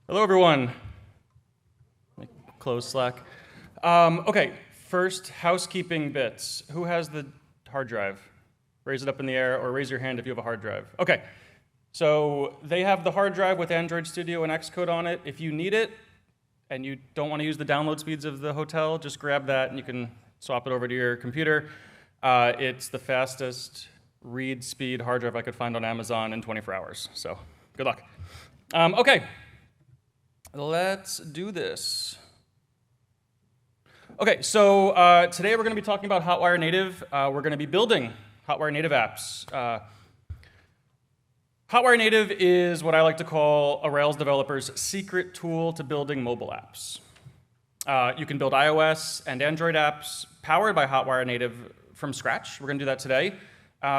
Hello, everyone. Let me close Slack. Okay, first housekeeping bits. Who has the hard drive? Raise it up in the air or raise your hand if you have a hard drive. Okay, so they have the hard drive with Android Studio and Xcode on it. If you need it and you don't want to use the download speeds of the hotel, just grab that and you can swap it over to your computer. It's the fastest read speed hard drive I could find on Amazon in 24 hours, so good luck. Okay. Let's do this. Okay, so today we're going to be talking about Hotwire Native. We're going to be building Hotwire Native apps. Hotwire Native is what I like to call a Rails developer's secret tool to building mobile apps. You can build iOS and Android apps powered by Hotwire Native from scratch. We're going to do that today.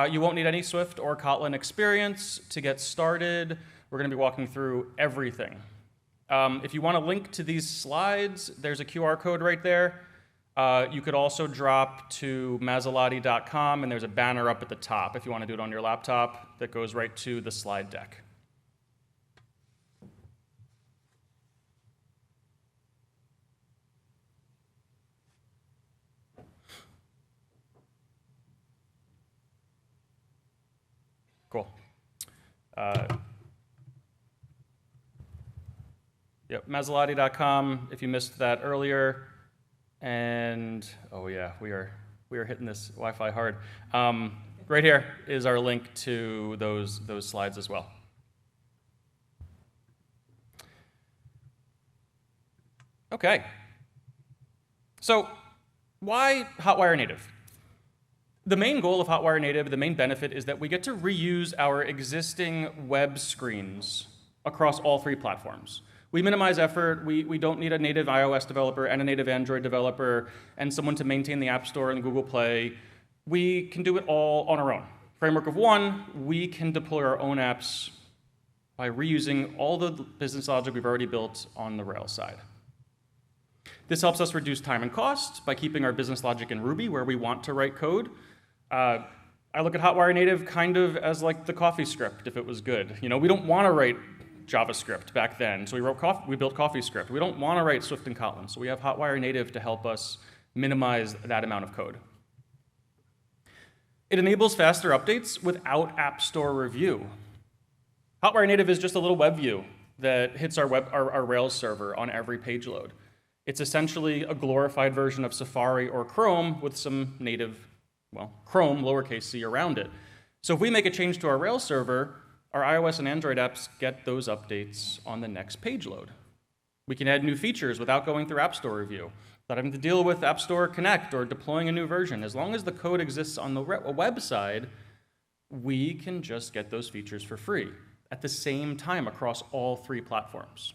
You won't need any Swift or Kotlin experience to get started. We're going to be walking through everything. If you want to link to these slides, there's a QR code right there. You could also drop to Masilotti.com, and there's a banner up at the top if you want to do it on your laptop that goes right to the slide deck. Cool. Yep, Masilotti.com if you missed that earlier. And oh yeah, we are hitting this Wi-Fi hard. Right here is our link to those slides as well. Okay. So why Hotwire Native? The main goal of Hotwire Native, the main benefit, is that we get to reuse our existing web screens across all three platforms. We minimize effort. We don't need a native iOS developer and a native Android developer and someone to maintain the App Store and Google Play. We can do it all on our own. Framework of one, we can deploy our own apps by reusing all the business logic we've already built on the Rails side. This helps us reduce time and cost by keeping our business logic in Ruby where we want to write code. I look at Hotwire Native kind of as like the coffee script if it was good. You know, we don't want to write JavaScript back then, so we built CoffeeScript. We don't want to write Swift and Kotlin, so we have Hotwire Native to help us minimize that amount of code. It enables faster updates without App Store review. Hotwire Native is just a little web view that hits our Rails server on every page load. It's essentially a glorified version of Safari or Chrome with some native, well, Chrome lowercase c around it. So if we make a change to our Rails server, our iOS and Android apps get those updates on the next page load. We can add new features without going through App Store review, without having to deal with App Store Connect or deploying a new version. As long as the code exists on the web side, we can just get those features for free at the same time across all three platforms.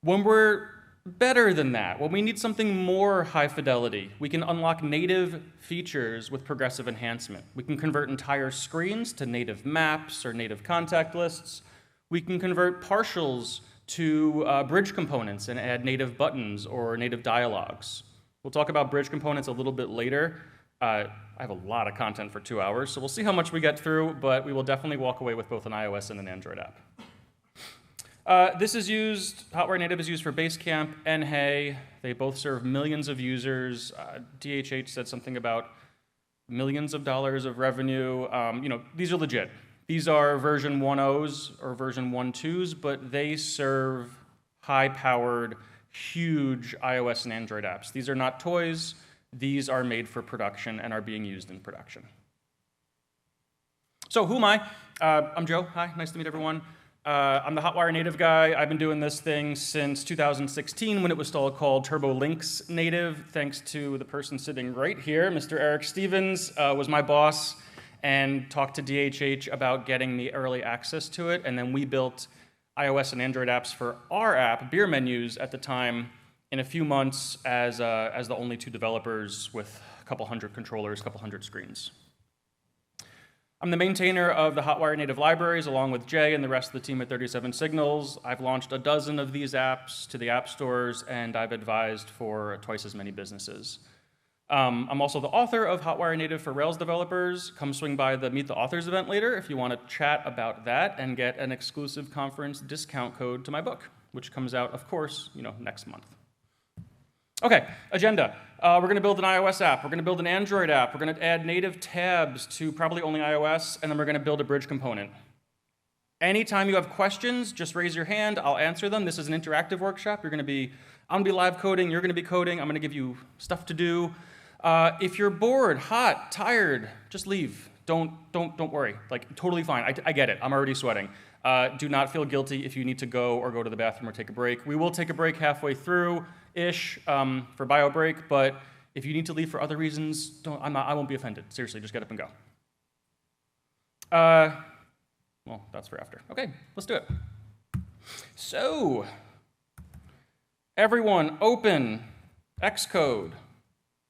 When we're better than that, when we need something more high fidelity, we can unlock native features with progressive enhancement. We can convert entire screens to native maps or native contact lists. We can convert partials to bridge components and add native buttons or native dialogues. We'll talk about bridge components a little bit later. I have a lot of content for 2 hours, so we'll see how much we get through, but we will definitely walk away with both an iOS and an Android app. Hotwire Native is used for Basecamp and Hey. They both serve millions of users. DHH said something about millions of dollars of revenue. These are legit. These are version 1.0s or version 1.2s, but they serve high-powered, huge iOS and Android apps. These are not toys. These are made for production and are being used in production. So who am I? I'm Joe. Hi, nice to meet everyone. I'm the Hotwire Native guy. I've been doing this thing since 2016 when it was still called TurboLinks Native, thanks to the person sitting right here, Mr. Eric Stevens, was my boss and talked to DHH about getting the early access to it, and then we built iOS and Android apps for our app, Beer Menus, at the time in a few months as the only two developers with a couple hundred controllers, a couple hundred screens. I'm the maintainer of the Hotwire Native libraries, along with Jay and the rest of the team at 37 Signals. I've launched a dozen of these apps to the app stores, and I've advised for twice as many businesses. I'm also the author of Hotwire Native for Rails developers. Come swing by the Meet the Authors event later if you want to chat about that and get an exclusive conference discount code to my book, which comes out, of course, next month. Okay, agenda. We're going to build an iOS app. We're going to build an Android app. We're going to add native tabs to probably only iOS, and then we're going to build a bridge component. Anytime you have questions, just raise your hand. I'll answer them. This is an interactive workshop. I'm going to be live coding. You're going to be coding. I'm going to give you stuff to do. If you're bored, hot, tired, just leave. Don't worry. Like, totally fine. I get it. I'm already sweating. Do not feel guilty if you need to go or go to the bathroom or take a break. We will take a break halfway through-ish for bio break, but if you need to leave for other reasons, I won't be offended. Seriously, just get up and go. Well, that's for after. Okay, let's do it. So, everyone, open Xcode.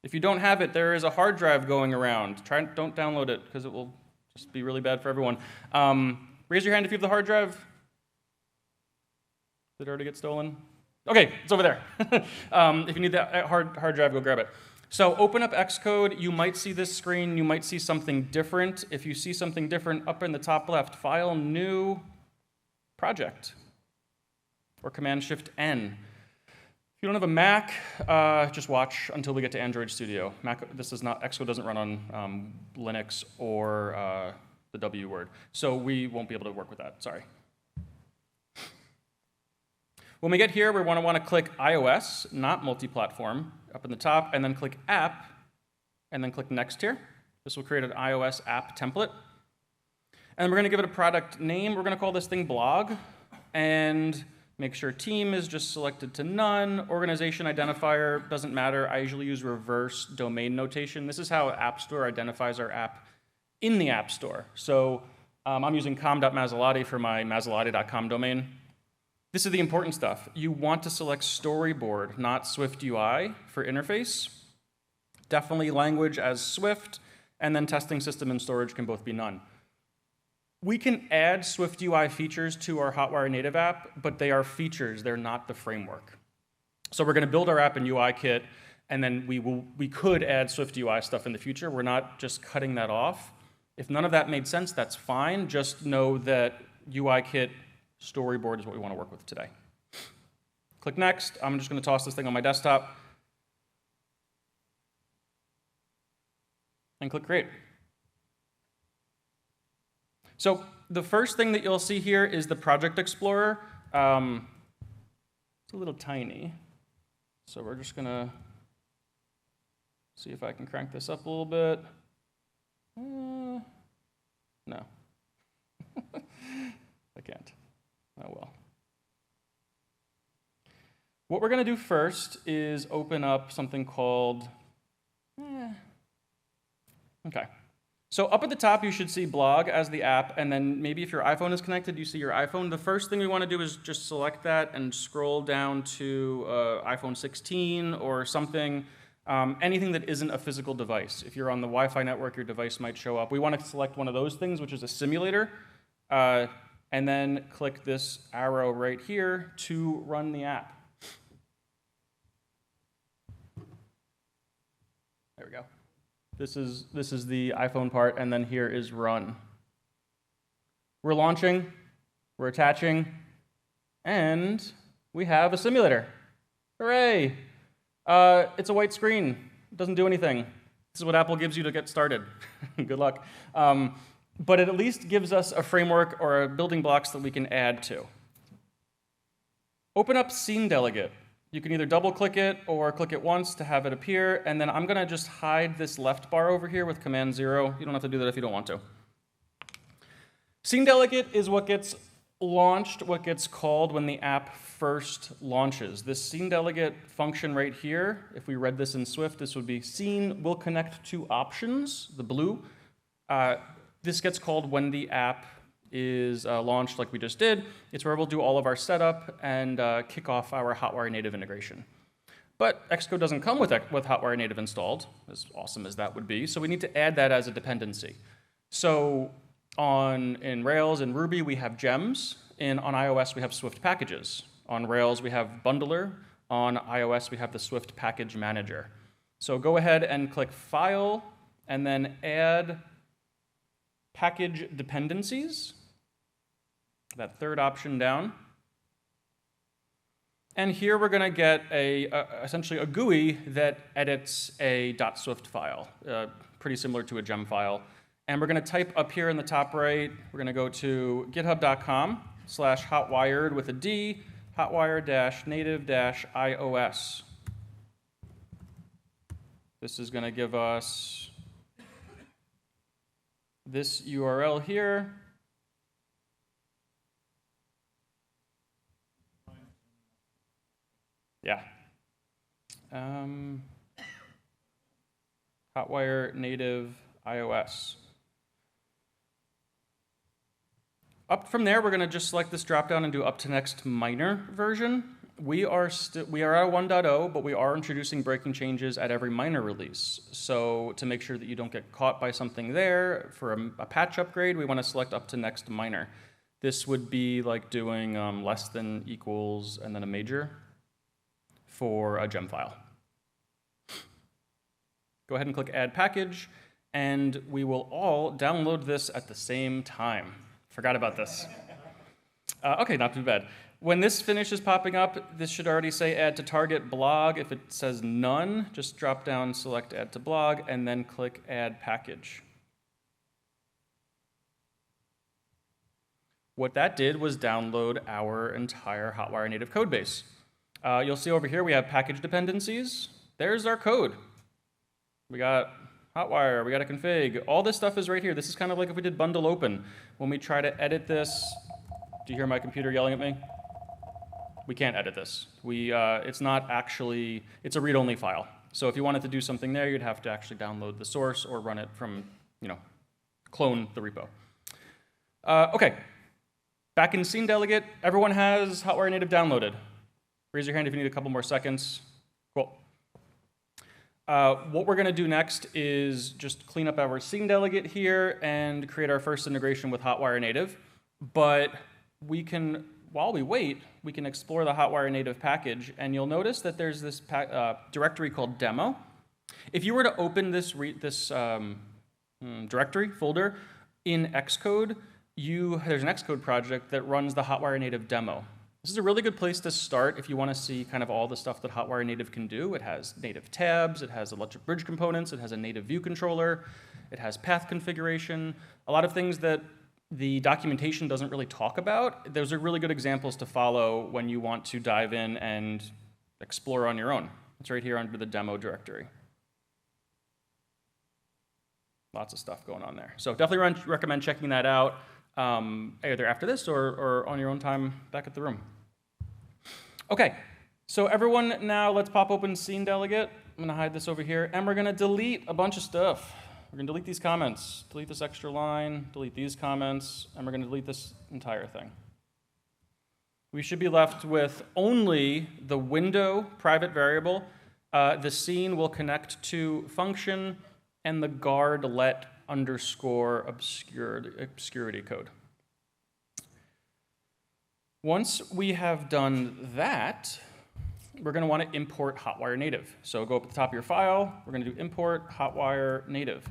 If you don't have it, there is a hard drive going around. Don't download it, because it will just be really bad for everyone. Raise your hand if you have the hard drive. Did it already get stolen? Okay, it's over there. If you need that hard drive, go grab it. So open up Xcode. You might see this screen. You might see something different. If you see something different, up in the top left, File, New, Project, or Command-Shift-N. If you don't have a Mac, just watch until we get to Android Studio. Xcode doesn't run on Linux or the W word, so we won't be able to work with that. Sorry. When we get here, we want to click iOS, not multi-platform, up in the top, and then click App, and then click Next here. This will create an iOS app template. And we're going to give it a product name. We're going to call this thing Blog, and make sure team is just selected to none. Organization identifier doesn't matter. I usually use reverse domain notation. This is how App Store identifies our app in the App Store. So I'm using com.masilotti for my masilotti.com domain. This is the important stuff. You want to select storyboard, not Swift UI for interface. Definitely language as Swift, and then testing system and storage can both be none. We can add Swift UI features to our Hotwire Native app, but they are features, they're not the framework. So we're going to build our app in UIKit, and then we could add Swift UI stuff in the future. We're not just cutting that off. If none of that made sense, that's fine. Just know that UIKit storyboard is what we want to work with today. Click Next. I'm just going to toss this thing on my desktop. And click Create. So the first thing that you'll see here is the Project Explorer. It's a little tiny. So we're just going to see if I can crank this up a little bit. No. I can't. Oh well. What we're going to do first is open up something called, okay. So up at the top, you should see Blog as the app, and then maybe if your iPhone is connected, you see your iPhone. The first thing we want to do is just select that and scroll down to iPhone 16 or something, anything that isn't a physical device. If you're on the Wi-Fi network, your device might show up. We want to select one of those things, which is a simulator. And then click this arrow right here to run the app. There we go. This is the iPhone part, and then here is run. We're launching, we're attaching, and we have a simulator. Hooray! It's a white screen. It doesn't do anything. This is what Apple gives you to get started. Good luck. But it at least gives us a framework or building blocks that we can add to. Open up Scene Delegate. You can either double-click it or click it once to have it appear, and then I'm going to just hide this left bar over here with Command-0. You don't have to do that if you don't want to. Scene Delegate is what gets launched, what gets called when the app first launches. This Scene Delegate function right here, if we read this in Swift, this would be Scene will connect to options, the blue. This gets called when the app is launched like we just did. It's where we'll do all of our setup and kick off our Hotwire Native integration. But Xcode doesn't come with Hotwire Native installed, as awesome as that would be, so we need to add that as a dependency. So in Rails and Ruby, we have gems. On iOS, we have Swift packages. On Rails, we have bundler. On iOS, we have the Swift package manager. So go ahead and click File, and then Add Package Dependencies, that third option down. And here we're going to get essentially a GUI that edits a .swift file, pretty similar to a gem file. And we're going to type up here in the top right, we're going to go to github.com/hotwired with a D, hotwire-native-iOS. This is going to give us this URL here. Yeah. Hotwire Native iOS. Up from there, we're going to just select this dropdown and do up to next minor version. We are at 1.0, but we are introducing breaking changes at every minor release. So to make sure that you don't get caught by something there, for a patch upgrade, we want to select up to next minor. This would be like doing less than equals and then a major for a gem file. Go ahead and click Add Package, and we will all download this at the same time. Forgot about this. Okay, not too bad. When this finishes popping up, this should already say Add to Target Blog. If it says none, just drop down, select Add to Blog, and then click Add Package. What that did was download our entire Hotwire Native code base. You'll see over here we have package dependencies. There's our code. We got Hotwire, we got a config. All this stuff is right here. This is kind of like if we did bundle open. When we try to edit this, do you hear my computer yelling at me? We can't edit this. It's not actually, it's a read-only file. So if you wanted to do something there, you'd have to actually download the source or run it from, clone the repo. Okay, back in Scene Delegate, everyone has Hotwire Native downloaded. Raise your hand if you need a couple more seconds. Cool. What we're going to do next is just clean up our Scene Delegate here and create our first integration with Hotwire Native. But we can, while we wait, we can explore the Hotwire Native package, and you'll notice that there's this directory called demo. If you were to open this directory folder in Xcode, there's an Xcode project that runs the Hotwire Native demo. This is a really good place to start if you want to see kind of all the stuff that Hotwire Native can do. It has native tabs, it has electric bridge components, it has a native view controller, it has path configuration, a lot of things that the documentation doesn't really talk about. Those are really good examples to follow when you want to dive in and explore on your own. It's right here under the demo directory. Lots of stuff going on there. So definitely recommend checking that out either after this or on your own time back at the room. Okay, so everyone now let's pop open Scene Delegate. I'm going to hide this over here, and we're going to delete a bunch of stuff. We're going to delete these comments, delete this extra line, delete these comments, and we're going to delete this entire thing. We should be left with only the window private variable. The scene will connect to function, and the guard let underscore obscurity code. Once we have done that, we're going to want to import Hotwire Native. So go up at the top of your file, we're going to do import Hotwire Native.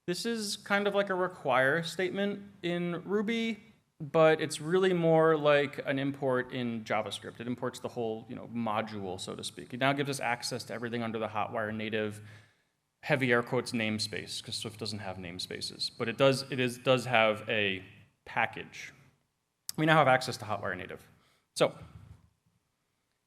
This is kind of like a require statement in Ruby, but it's really more like an import in JavaScript. It imports the whole module, so to speak. It now gives us access to everything under the Hotwire Native heavy air quotes namespace, because Swift doesn't have namespaces, but it does have a package. We now have access to Hotwire Native. So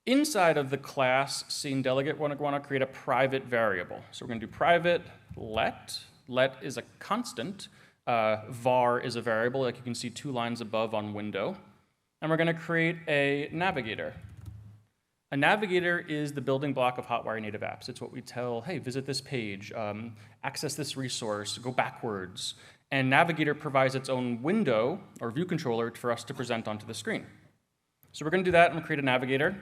inside of the class Scene Delegate, we're going to create a private variable. So we're going to do private let. Let is a constant. Var is a variable, like you can see 2 lines above on window. And we're going to create a navigator. A navigator is the building block of Hotwire Native apps. It's what we tell, hey, visit this page, access this resource, go backwards. And navigator provides its own window or view controller for us to present onto the screen. So we're going to do that and we'll create a navigator.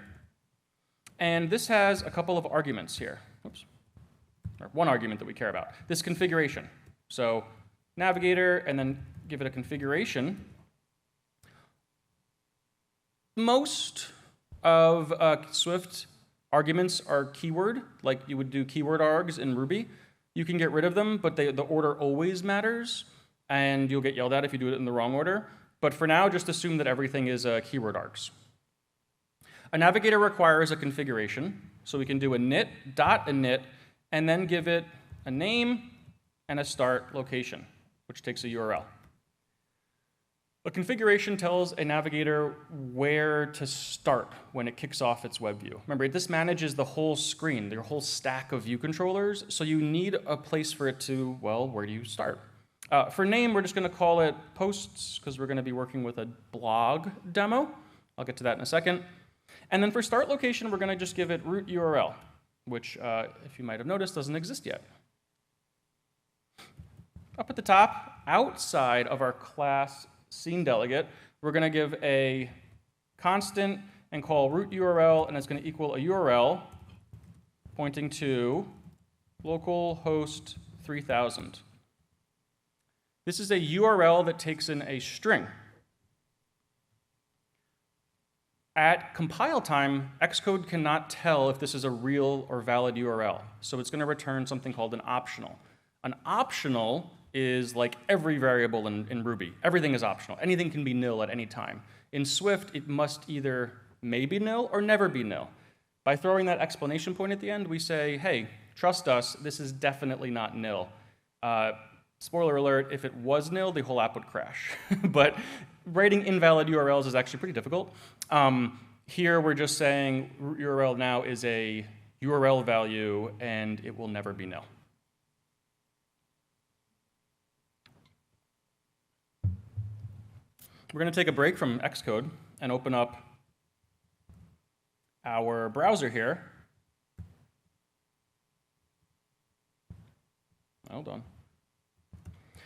And this has a couple of arguments here. Oops. Or one argument that we care about. This configuration. So navigator, and then give it a configuration. Most of Swift arguments are keyword, like you would do keyword args in Ruby. You can get rid of them, but the order always matters, and you'll get yelled at if you do it in the wrong order. But for now, just assume that everything is keyword args. A navigator requires a configuration, so we can do init.init, and then give it a name and a start location, which takes a URL. A configuration tells a navigator where to start when it kicks off its web view. Remember, this manages the whole screen, your whole stack of view controllers, so you need a place for it to, well, where do you start? For name, we're just going to call it posts, because we're going to be working with a blog demo. I'll get to that in a second. And then for start location, we're going to just give it root URL, which, if you might have noticed, doesn't exist yet. Up at the top, outside of our class scene delegate, we're going to give a constant and call root URL, and it's going to equal a URL pointing to localhost 3000. This is a URL that takes in a string. At compile time, Xcode cannot tell if this is a real or valid URL, so it's going to return something called an optional. An optional is like every variable in Ruby. Everything is optional. Anything can be nil at any time. In Swift, it must either may be nil or never be nil. By throwing that exclamation point at the end, we say, hey, trust us, this is definitely not nil. Spoiler alert, if it was nil, the whole app would crash. But writing invalid URLs is actually pretty difficult. Here, we're just saying root URL now is a URL value, and it will never be nil. We're going to take a break from Xcode and open up our browser here. Hold on.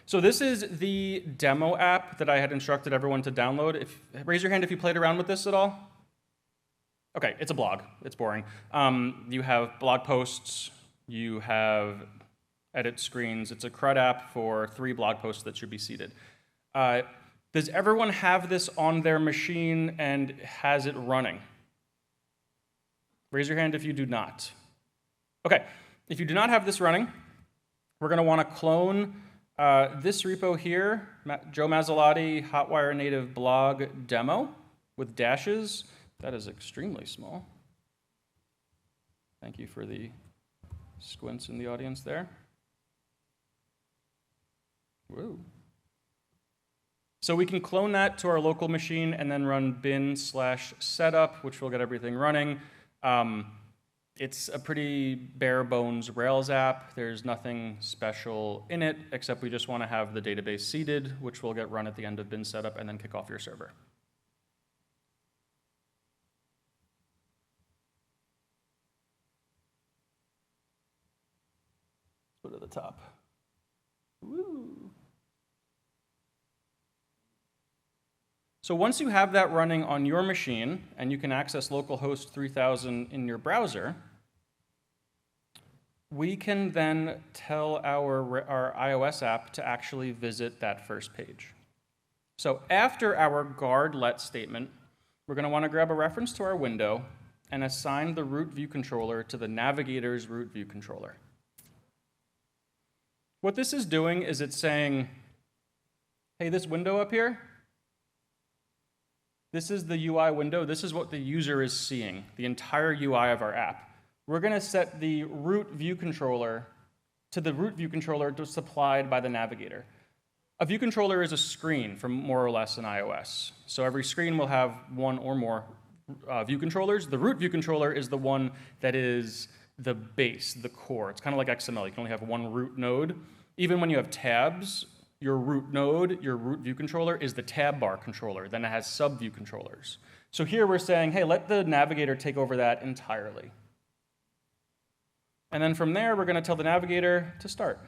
So this is the demo app that I had instructed everyone to download. Raise your hand if you played around with this at all. Okay, it's a blog. It's boring. You have blog posts. You have edit screens. It's a CRUD app for 3 blog posts that should be seeded. Does everyone have this on their machine and has it running? Raise your hand if you do not. Okay, if you do not have this running, we're going to want to clone this repo here, Joe Masilotti, Hotwire Native blog demo with dashes. That is extremely small. Thank you for the squints in the audience there. Whoa. So we can clone that to our local machine and then run bin/setup, which will get everything running. It's a pretty bare bones Rails app. There's nothing special in it, except we just want to have the database seeded, which will get run at the end of bin setup and then kick off your server. Let's go to the top. Woo. So once you have that running on your machine, and you can access localhost 3000 in your browser, we can then tell our iOS app to actually visit that first page. So after our guard let statement, we're going to want to grab a reference to our window and assign the root view controller to the navigator's root view controller. What this is doing is it's saying, hey, this window up here, this is the UI window. This is what the user is seeing, the entire UI of our app. We're going to set the root view controller to the root view controller that's supplied by the navigator. A view controller is a screen from more or less in iOS. So every screen will have one or more view controllers. The root view controller is the one that is the base, the core. It's kind of like XML. You can only have one root node. Even when you have tabs, your root node, your root view controller, is the tab bar controller. Then it has sub-view controllers. So here we're saying, hey, let the navigator take over that entirely. And then from there, we're going to tell the navigator to start.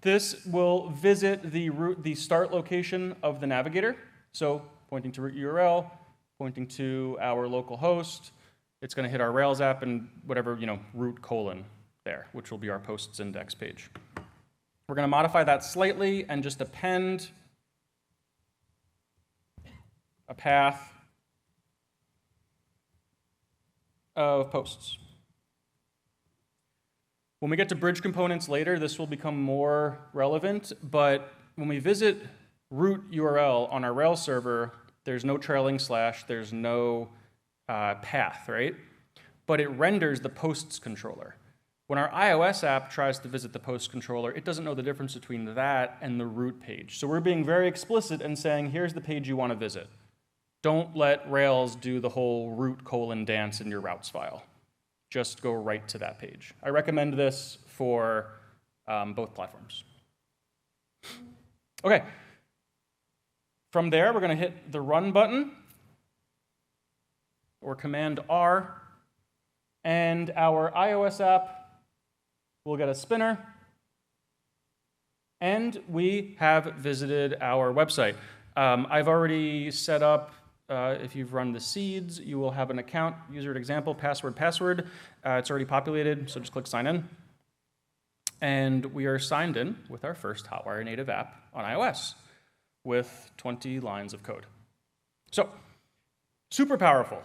This will visit the start location of the navigator. So pointing to root URL, pointing to our local host. It's going to hit our Rails app and whatever, root colon there, which will be our posts index page. We're going to modify that slightly and just append a path of posts. When we get to bridge components later, this will become more relevant, but when we visit root URL on our Rails server, there's no trailing slash, there's no path, right? But it renders the posts controller. When our iOS app tries to visit the post controller, it doesn't know the difference between that and the root page. So we're being very explicit and saying, here's the page you want to visit. Don't let Rails do the whole root : dance in your routes file. Just go right to that page. I recommend this for both platforms. Okay. From there, we're going to hit the run button, or Command R, and our iOS app will get a spinner, and we have visited our website. I've already set up, if you've run the seeds, you will have an account, user example, password. It's already populated, so just click sign in. And we are signed in with our first Hotwire native app on iOS with 20 lines of code. So, super powerful.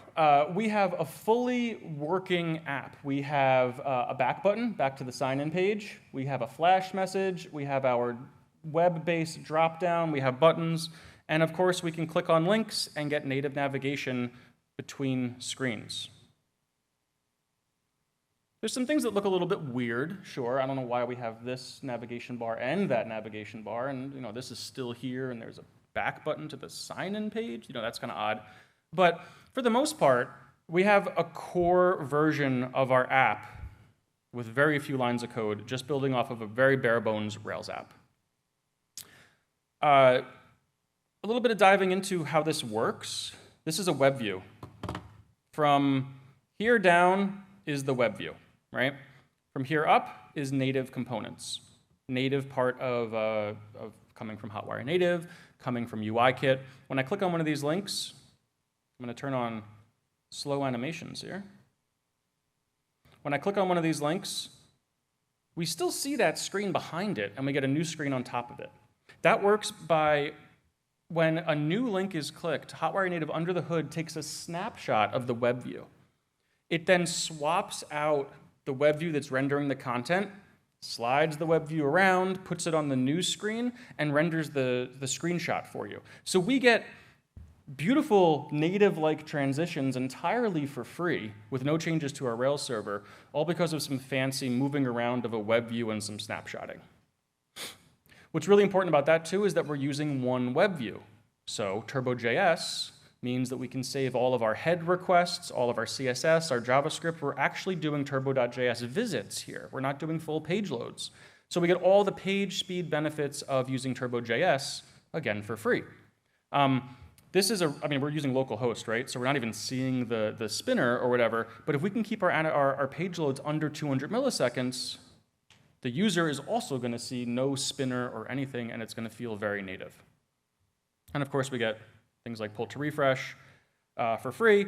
We have a fully working app. We have a back button, back to the sign-in page. We have a flash message. We have our web-based drop-down. We have buttons. And of course, we can click on links and get native navigation between screens. There's some things that look a little bit weird, sure. I don't know why we have this navigation bar and that navigation bar, and this is still here, and there's a back button to the sign-in page. That's kind of odd. But for the most part, we have a core version of our app with very few lines of code, just building off of a very bare-bones Rails app. A little bit of diving into how this works. This is a web view. From here down is the web view, right? From here up is native components. Native part of coming from Hotwire Native, coming from UIKit. When I click on one of these links, I'm going to turn on slow animations here. When I click on one of these links, we still see that screen behind it, and we get a new screen on top of it. That works by when a new link is clicked, Hotwire Native under the hood takes a snapshot of the web view. It then swaps out the web view that's rendering the content, slides the web view around, puts it on the new screen, and renders the screenshot for you. So we get beautiful native-like transitions entirely for free with no changes to our Rails server, all because of some fancy moving around of a web view and some snapshotting. What's really important about that, too, is that we're using one web view. So Turbo.js means that we can save all of our head requests, all of our CSS, our JavaScript. We're actually doing Turbo.js visits here. We're not doing full page loads. So we get all the page speed benefits of using Turbo.js, again, for free. We're using localhost, right? So we're not even seeing the spinner or whatever. But if we can keep our page loads under 200 milliseconds, the user is also going to see no spinner or anything, and it's going to feel very native. And of course, we get things like pull to refresh for free.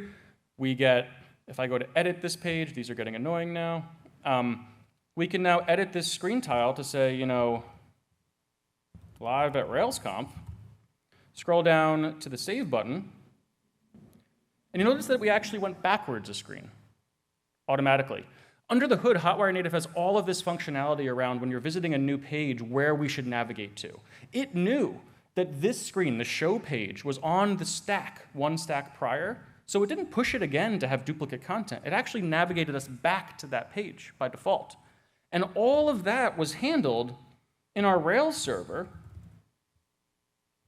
We get, if I go to edit this page, these are getting annoying now. We can now edit this screen tile to say, live at RailsConf. Scroll down to the save button, and you notice that we actually went backwards a screen automatically. Under the hood, Hotwire Native has all of this functionality around when you're visiting a new page where we should navigate to. It knew that this screen, the show page, was on the stack, one stack prior, so it didn't push it again to have duplicate content. It actually navigated us back to that page by default. And all of that was handled in our Rails server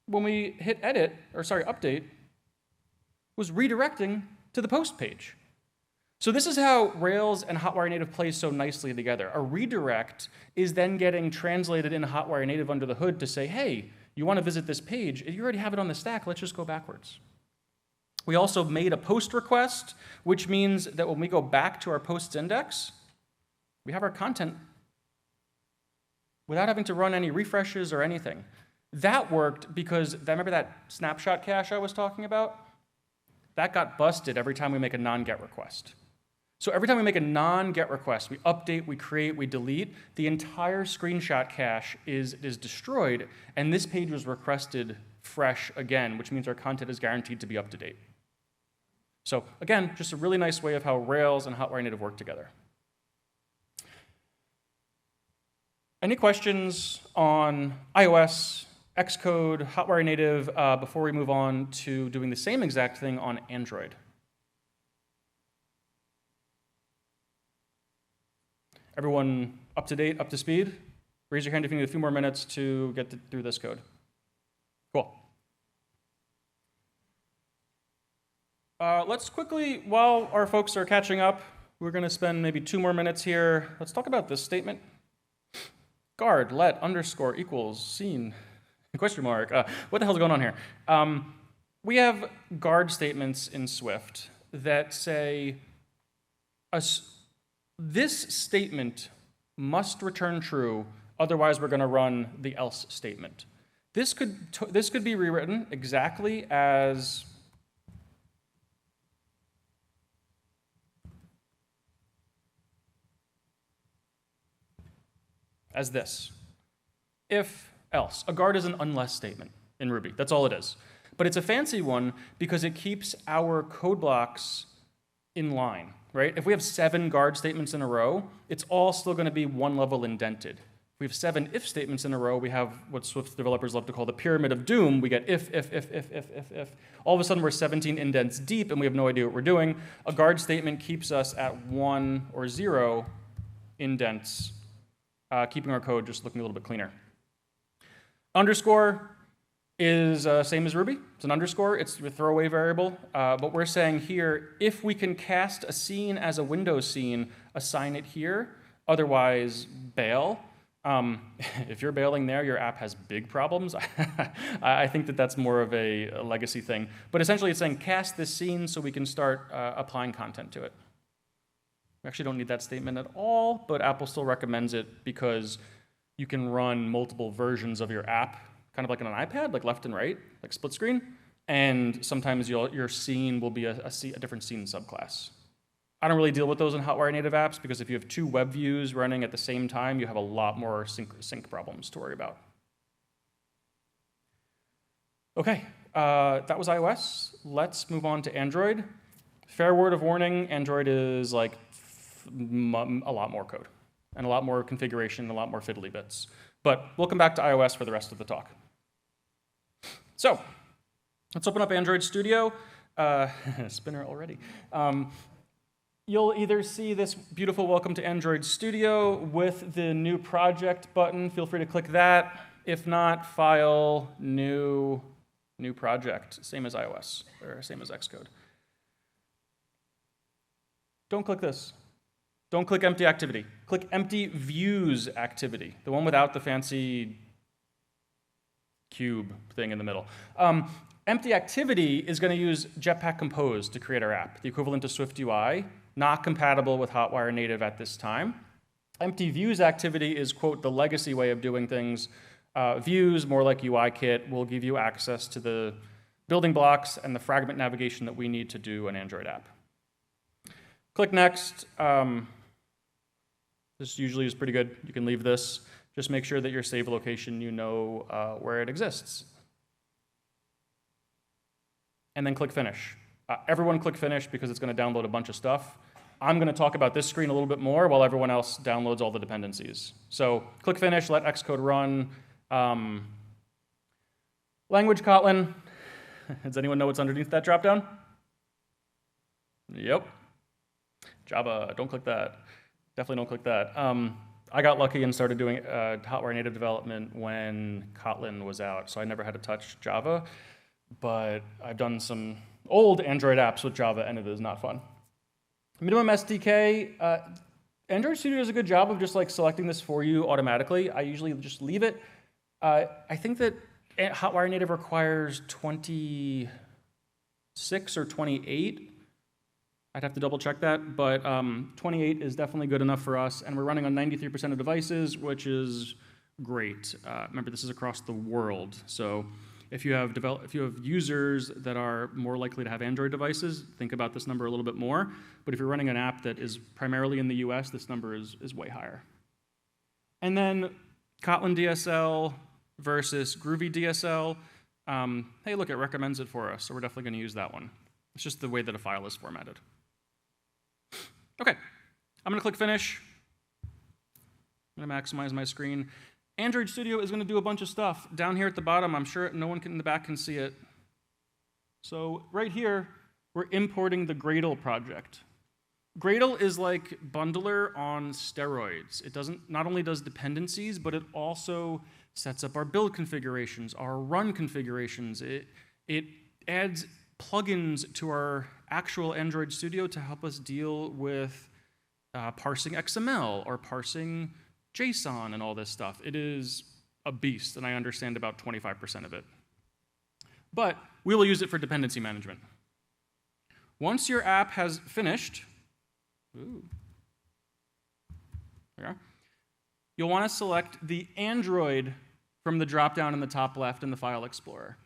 when we hit update, was redirecting to the post page. So this is how Rails and Hotwire Native plays so nicely together. A redirect is then getting translated in Hotwire Native under the hood to say, hey, you want to visit this page, you already have it on the stack, let's just go backwards. We also made a post request, which means that when we go back to our posts index, we have our content without having to run any refreshes or anything. That worked because, remember that snapshot cache I was talking about? That got busted every time we make a non-get request. So every time we make a non-get request, we update, we create, we delete, the entire screenshot cache is destroyed, and this page was requested fresh again, which means our content is guaranteed to be up to date. So again, just a really nice way of how Rails and Hotwire Native work together. Any questions on iOS, Xcode, Hotwire Native before we move on to doing the same exact thing on Android? Everyone up to date, up to speed? Raise your hand if you need a few more minutes to get through this code. Cool. Let's quickly, while our folks are catching up, we're going to spend maybe 2 more minutes here. Let's talk about this statement. Guard, let, underscore, equals, scene, question mark. What the hell's going on here? We have guard statements in Swift that say, this statement must return true, otherwise we're going to run the else statement. This could be rewritten exactly as this. If else. A guard is an unless statement in Ruby. That's all it is. But it's a fancy one because it keeps our code blocks in line, right? If we have 7 guard statements in a row, it's all still going to be 1 level indented. If we have 7 if statements in a row, we have what Swift developers love to call the pyramid of doom. We get if. All of a sudden, we're 17 indents deep, and we have no idea what we're doing. A guard statement keeps us at 1 or 0 indents, keeping our code just looking a little bit cleaner. Underscore is same as Ruby. It's an underscore. It's a throwaway variable. But we're saying here, if we can cast a scene as a Windows scene, assign it here. Otherwise, bail. If you're bailing there, your app has big problems. I think that that's more of a legacy thing. But essentially, it's saying cast this scene so we can start applying content to it. We actually don't need that statement at all, but Apple still recommends it because you can run multiple versions of your app, kind of like on an iPad, like left and right, like split screen, and sometimes your scene will be a different scene subclass. I don't really deal with those in Hotwire Native apps because if you have 2 web views running at the same time, you have a lot more sync problems to worry about. Okay, that was iOS. Let's move on to Android. Fair word of warning, Android is like a lot more code and a lot more configuration, a lot more fiddly bits. But we'll come back to iOS for the rest of the talk. So let's open up Android Studio. Spinner already. You'll either see this beautiful welcome to Android Studio with the new project button. Feel free to click that. If not, file, new project, same as iOS, or same as Xcode. Don't click this. Don't click empty activity. Click empty views activity, the one without the fancy cube thing in the middle. Empty activity is going to use Jetpack Compose to create our app, the equivalent to Swift UI, not compatible with Hotwire Native at this time. Empty views activity is, quote, the legacy way of doing things. Views, more like UIKit, will give you access to the building blocks and the fragment navigation that we need to do an Android app. Click next. This usually is pretty good. You can leave this. Just make sure that your save location, you know where it exists. And then click Finish. Everyone click Finish because it's going to download a bunch of stuff. I'm going to talk about this screen a little bit more while everyone else downloads all the dependencies. So click Finish, let Xcode run. Language Kotlin. Does anyone know what's underneath that dropdown? Yep. Java, don't click that. Definitely don't click that. I got lucky and started doing Hotwire Native development when Kotlin was out, so I never had to touch Java, but I've done some old Android apps with Java, and it is not fun. Minimum SDK, Android Studio does a good job of just like selecting this for you automatically. I usually just leave it. I think that Hotwire Native requires 26 or 28. I'd have to double check that, but 28 is definitely good enough for us, and we're running on 93% of devices, which is great. Remember, this is across the world, so if you have users that are more likely to have Android devices, think about this number a little bit more. But if you're running an app that is primarily in the US, this number is way higher. And then Kotlin DSL versus Groovy DSL. Hey, look, it recommends it for us, so we're definitely going to use that one. It's just the way that a file is formatted. Okay, I'm going to click Finish. I'm going to maximize my screen. Android Studio is going to do a bunch of stuff. Down here at the bottom, I'm sure no one in the back can see it. So right here, we're importing the Gradle project. Gradle is like Bundler on steroids. It not only does dependencies, but it also sets up our build configurations, our run configurations. It adds plugins to our actual Android Studio to help us deal with parsing XML or parsing JSON and all this stuff. It is a beast, and I understand about 25% of it. But we will use it for dependency management. Once your app has finished, you'll want to select the Android from the drop-down in the top left in the File Explorer.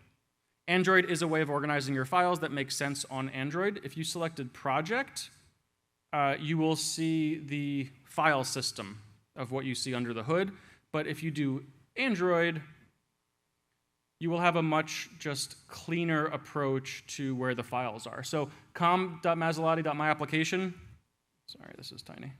Android is a way of organizing your files that makes sense on Android. If you selected Project, you will see the file system of what you see under the hood. But if you do Android, you will have a much just cleaner approach to where the files are. So com.masilotti.myapplication, sorry, this is tiny.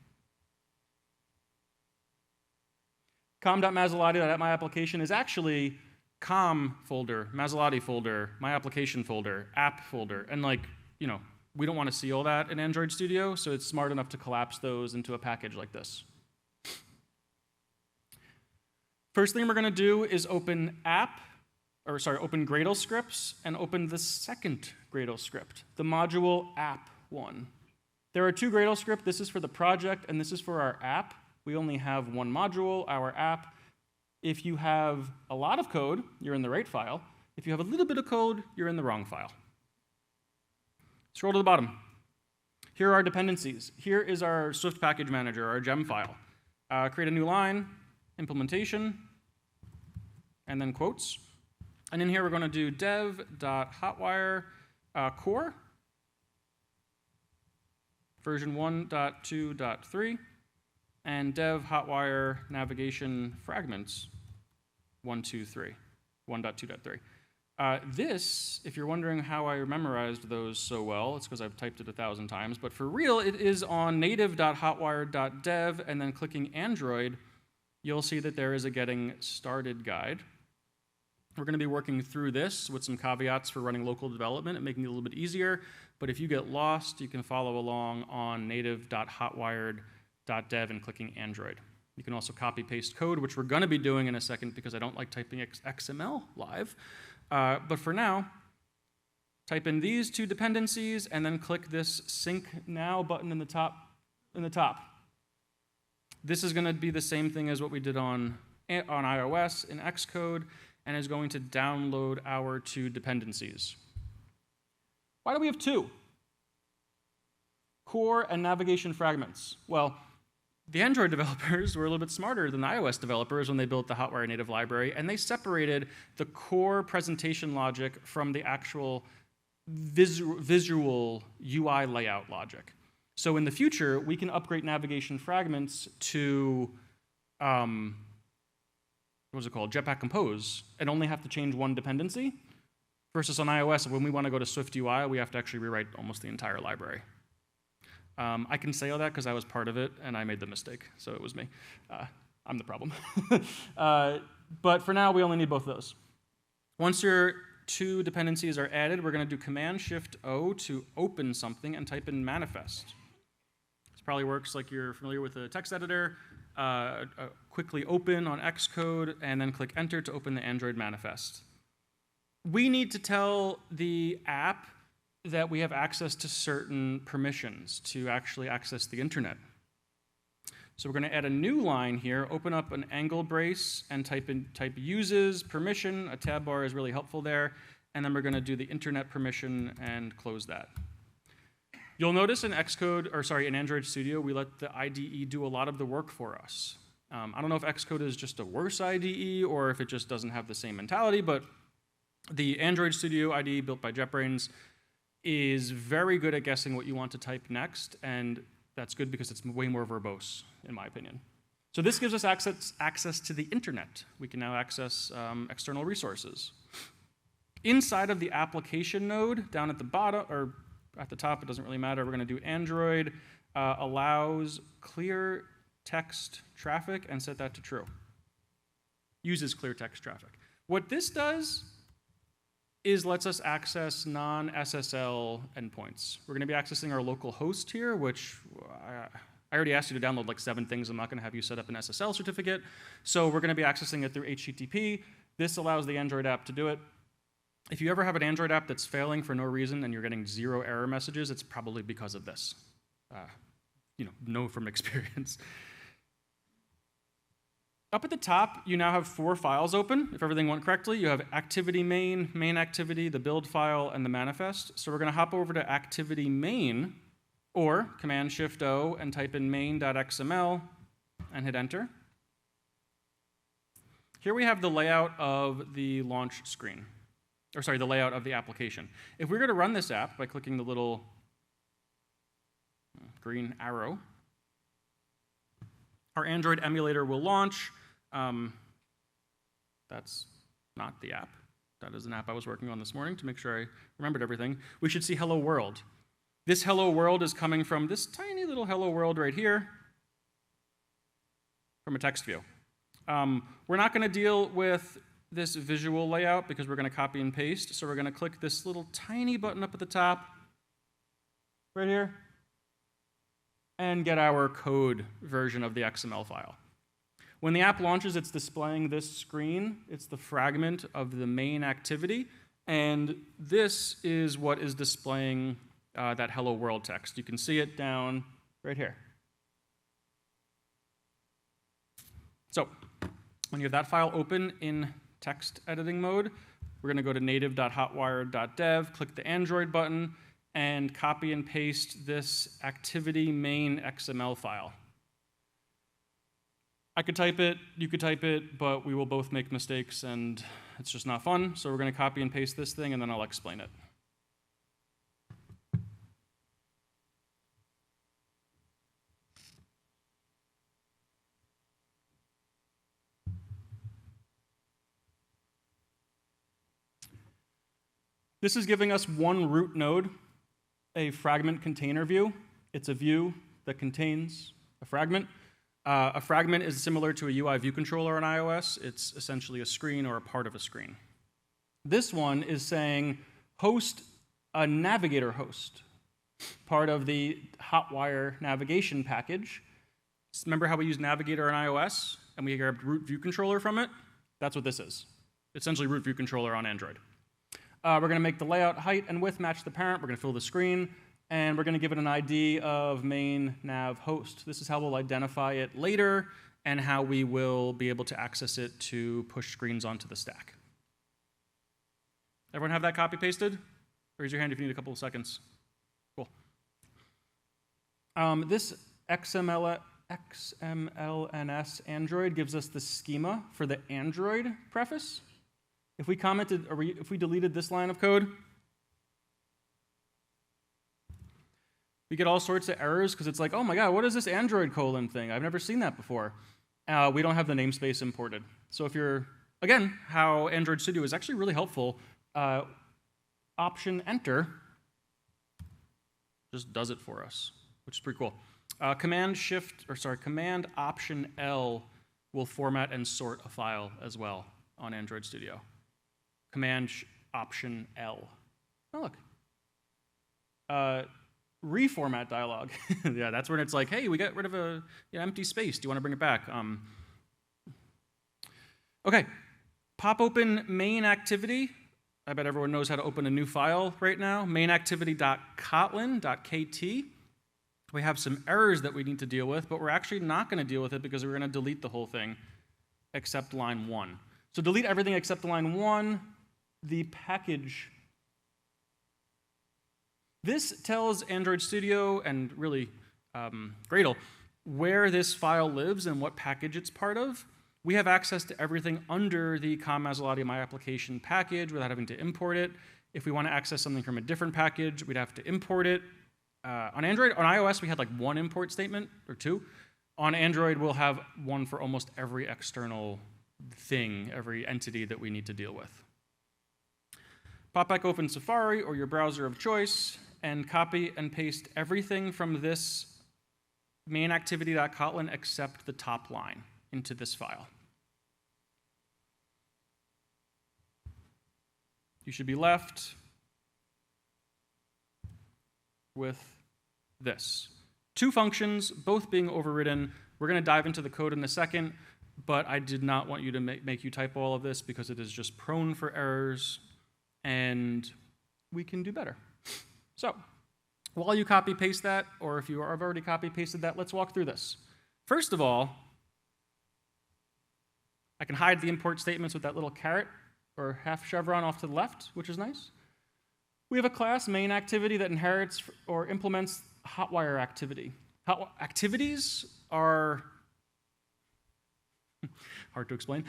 com.masilotti.myapplication is actually com folder, Masilotti folder, my application folder, app folder, and we don't want to see all that in Android Studio, so it's smart enough to collapse those into a package like this. First thing we're going to do is open open Gradle scripts and open the second Gradle script, the module app one. There are two Gradle scripts. This is for the project, and this is for our app. We only have one module, our app. If you have a lot of code, you're in the right file. If you have a little bit of code, you're in the wrong file. Scroll to the bottom. Here are our dependencies. Here is our Swift package manager, our gem file. Create a new line, implementation, and then quotes. And in here, we're going to do dev.hotwire core, version 1.2.3, and dev hotwire navigation fragments 1.2.3. This, if you're wondering how I memorized those so well, it's because I've typed it 1,000 times, but for real, it is on native.hotwire.dev, and then clicking Android, you'll see that there is a getting started guide. We're going to be working through this with some caveats for running local development and making it a little bit easier, but if you get lost, you can follow along on native.hotwired.dev and clicking Android. You can also copy-paste code, which we're going to be doing in a second because I don't like typing XML live. But for now, type in these two dependencies and then click this Sync Now button in the top. This is going to be the same thing as what we did on iOS in Xcode and is going to download our two dependencies. Why do we have two? Core and navigation fragments. Well, the Android developers were a little bit smarter than the iOS developers when they built the Hotwire Native library, and they separated the core presentation logic from the actual visual UI layout logic. So in the future, we can upgrade navigation fragments to, Jetpack Compose, and only have to change one dependency, versus on iOS, when we want to go to Swift UI, we have to actually rewrite almost the entire library. I can say all that because I was part of it, and I made the mistake, so it was me. I'm the problem. But for now, we only need both of those. Once your two dependencies are added, we're going to do Command-Shift-O to open something and type in manifest. This probably works like you're familiar with a text editor. Quickly open on Xcode, and then click Enter to open the Android manifest. We need to tell the app that we have access to certain permissions to actually access the internet. So we're going to add a new line here, open up an angle brace, and type uses permission. A tab bar is really helpful there. And then we're going to do the internet permission and close that. You'll notice in in Android Studio, we let the IDE do a lot of the work for us. I don't know if Xcode is just a worse IDE or if it just doesn't have the same mentality, but the Android Studio IDE built by JetBrains is very good at guessing what you want to type next, and that's good because it's way more verbose, in my opinion. So this gives us access to the internet. We can now access external resources. Inside of the application node, down at the bottom, or at the top, it doesn't really matter. We're going to do Android allows clear text traffic and set that to true. Uses clear text traffic. What this does is lets us access non-SSL endpoints. We're going to be accessing our local host here, which I already asked you to download like 7 things. I'm not going to have you set up an SSL certificate. So we're going to be accessing it through HTTP. This allows the Android app to do it. If you ever have an Android app that's failing for no reason and you're getting 0 error messages, it's probably because of this. Know from experience. Up at the top, you now have 4 files open. If everything went correctly, you have activity main, main activity, the build file, and the manifest. So we're going to hop over to activity main, or Command-Shift-O and type in main.xml and hit enter. Here we have the layout of the launch screen, or sorry, the layout of the application. If we were to run this app by clicking the little green arrow, our Android emulator will launch. That's not the app. That is an app I was working on this morning to make sure I remembered everything. We should see hello world. This hello world is coming from this tiny little hello world right here from a text view. We're not going to deal with this visual layout because we're going to copy and paste. So we're going to click this little tiny button up at the top right here and get our code version of the XML file. When the app launches, it's displaying this screen. It's the fragment of the main activity. And this is what is displaying that hello world text. You can see it down right here. So when you have that file open in text editing mode, we're going to go to native.hotwire.dev, click the Android button, and copy and paste this activity main XML file. I could type it, you could type it, but we will both make mistakes, and it's just not fun. So we're going to copy and paste this thing, and then I'll explain it. This is giving us one root node, a fragment container view. It's a view that contains a fragment. A fragment is similar to a UI view controller on iOS. It's essentially a screen or a part of a screen. This one is saying host a navigator host, part of the Hotwire navigation package. Remember how we use navigator on iOS and we grabbed root view controller from it? That's what this is. Essentially root view controller on Android. We're going to make the layout height and width match the parent. We're going to fill the screen. And we're going to give it an ID of main nav host. This is how we'll identify it later and how we will be able to access it to push screens onto the stack. Everyone have that copy pasted? Raise your hand if you need a couple of seconds. Cool. This XMLNS Android gives us the schema for the Android preface. If we commented, or if we deleted this line of code, we get all sorts of errors because it's like, oh my god, what is this Android colon thing? I've never seen that before. We don't have the namespace imported. So if you're, again, how Android Studio is actually really helpful, Option Enter just does it for us, which is pretty cool. Command Option L will format and sort a file as well on Android Studio. Command Option L. Oh, look. Reformat dialog. Yeah, that's when it's like, hey, we got rid of an empty space. Do you want to bring it back? Okay, pop open main activity. I bet everyone knows how to open a new file right now. Mainactivity.kotlin.kt. We have some errors that we need to deal with, but we're actually not going to deal with it because we're going to delete the whole thing except line 1. So delete everything except line 1. The package. This tells Android Studio and really Gradle where this file lives and what package it's part of. We have access to everything under the Masilotti My Application package without having to import it. If we want to access something from a different package, we'd have to import it. On Android, on iOS, we had like 1 import statement or 2. On Android, we'll have 1 for almost every external thing, every entity that we need to deal with. Pop back open Safari or your browser of choice, and copy and paste everything from this main activity.kotlin except the top line into this file. You should be left with this. Two functions, both being overridden. We're going to dive into the code in a second, but I did not want you to make you type all of this because it is just prone for errors, and we can do better. So, while you copy paste that, or if you have already copy pasted that, let's walk through this. First of all, I can hide the import statements with that little caret or half chevron off to the left, which is nice. We have a class main activity that inherits or implements Hotwire activity. Activities are hard to explain.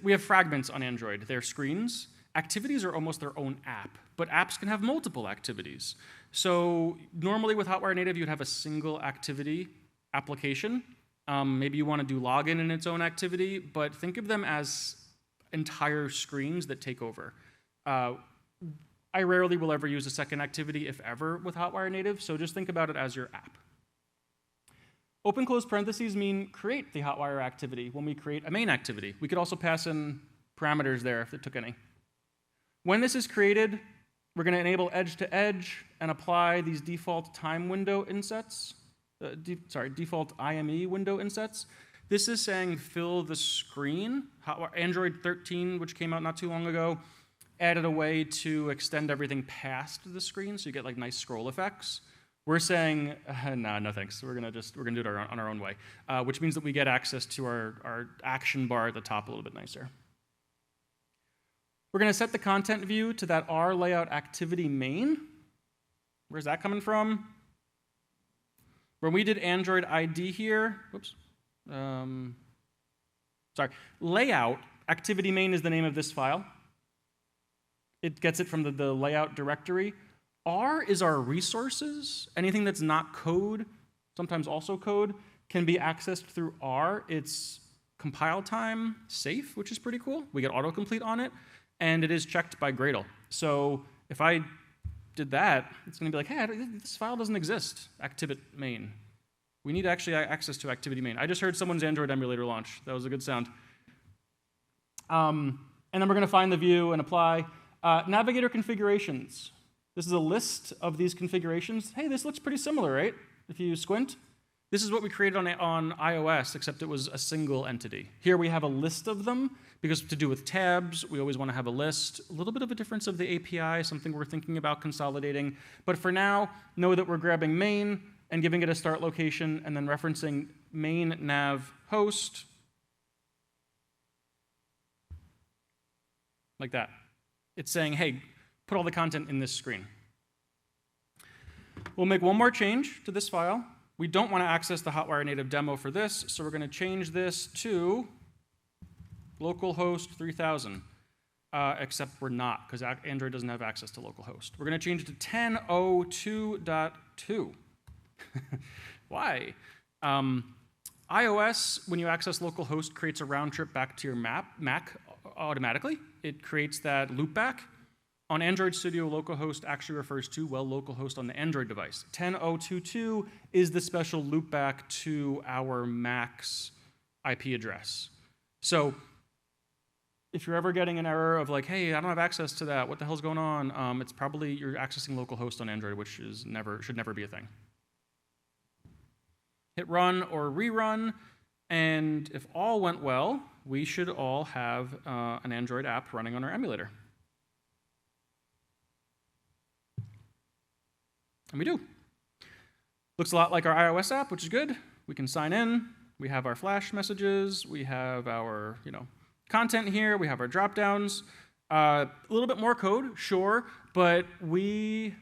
We have fragments on Android. They're screens. Activities are almost their own app, but apps can have multiple activities. So normally with Hotwire Native, you'd have a single activity application. Maybe you want to do login in its own activity, but think of them as entire screens that take over. I rarely will ever use a second activity, if ever, with Hotwire Native, so just think about it as your app. Open close parentheses mean create the Hotwire activity when we create a main activity. We could also pass in parameters there if it took any. When this is created, we're going to enable edge-to-edge and apply these default time window insets. Default IME window insets. This is saying fill the screen. Android 13, which came out not too long ago, added a way to extend everything past the screen, so you get like nice scroll effects. We're saying, no thanks. We're gonna do it on our own way, which means that we get access to our action bar at the top a little bit nicer. We're gonna set the content view to that R layout activity main. Where's that coming from? When we did Android ID here, layout activity main is the name of this file. It gets it from the layout directory. R is our resources. Anything that's not code, sometimes also code, can be accessed through R. It's compile time safe, which is pretty cool. We get autocomplete on it, and it is checked by Gradle. So if I did that, it's going to be like, hey, this file doesn't exist, activity main. We need actually access to activity main. I just heard someone's Android emulator launch. That was a good sound. And then we're going to find the view and apply. Navigator configurations. This is a list of these configurations. Hey, this looks pretty similar, right? If you squint. This is what we created on iOS, except it was a single entity. Here we have a list of them, because to do with tabs, we always want to have a list. A little bit of a difference of the API, something we're thinking about consolidating. But for now, know that we're grabbing main and giving it a start location, and then referencing main nav host, like that. It's saying, hey, put all the content in this screen. We'll make one more change to this file. We don't want to access the Hotwire Native demo for this, so we're going to change this to localhost 3000, except we're not, because Android doesn't have access to localhost. We're going to change it to 10.02.2. Why? iOS, when you access localhost, creates a round trip back to your Mac automatically. It creates that loopback. On Android Studio, localhost actually refers to, well, localhost on the Android device. 10.022 is the special loopback to our Mac's IP address. So if you're ever getting an error of like, hey, I don't have access to that, what the hell's going on? It's probably you're accessing localhost on Android, which is should never be a thing. Hit run or rerun, and if all went well, we should all have an Android app running on our emulator. And we do. Looks a lot like our iOS app, which is good. We can sign in. We have our Flash messages. We have our content here. We have our drop-downs. A little bit more code, sure, but we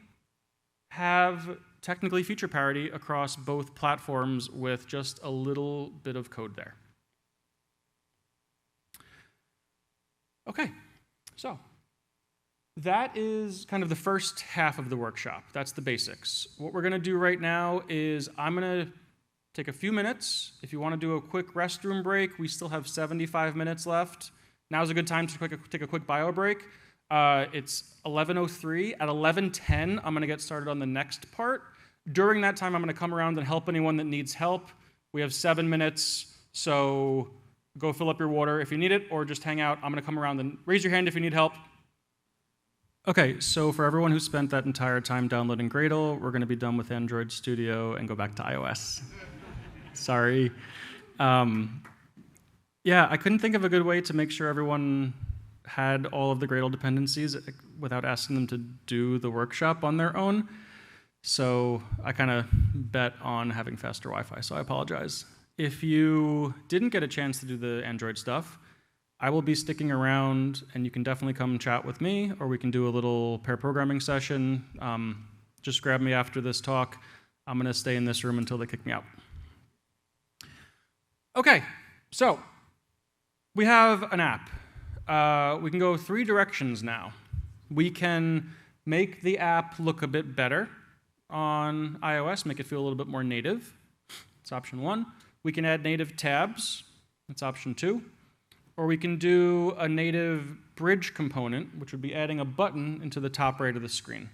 have technically feature parity across both platforms with just a little bit of code there. Okay, so that is kind of the first half of the workshop. That's the basics. What we're going to do right now is I'm going to take a few minutes. If you want to do a quick restroom break, we still have 75 minutes left. Now's a good time to take a quick bio break. It's 11:03. At 11:10, I'm going to get started on the next part. During that time, I'm going to come around and help anyone that needs help. We have 7 minutes, so go fill up your water if you need it, or just hang out. I'm going to come around and raise your hand if you need help. Okay, so for everyone who spent that entire time downloading Gradle, we're going to be done with Android Studio and go back to iOS. Sorry. Yeah, I couldn't think of a good way to make sure everyone had all of the Gradle dependencies without asking them to do the workshop on their own. So I kind of bet on having faster Wi-Fi, so I apologize. If you didn't get a chance to do the Android stuff, I will be sticking around, and you can definitely come chat with me, or we can do a little pair programming session. Just grab me after this talk. I'm going to stay in this room until they kick me out. Okay, so we have an app. We can go 3 directions now. We can make the app look a bit better on iOS, make it feel a little bit more native. That's option 1. We can add native tabs. That's option 2. Or we can do a native bridge component, which would be adding a button into the top right of the screen.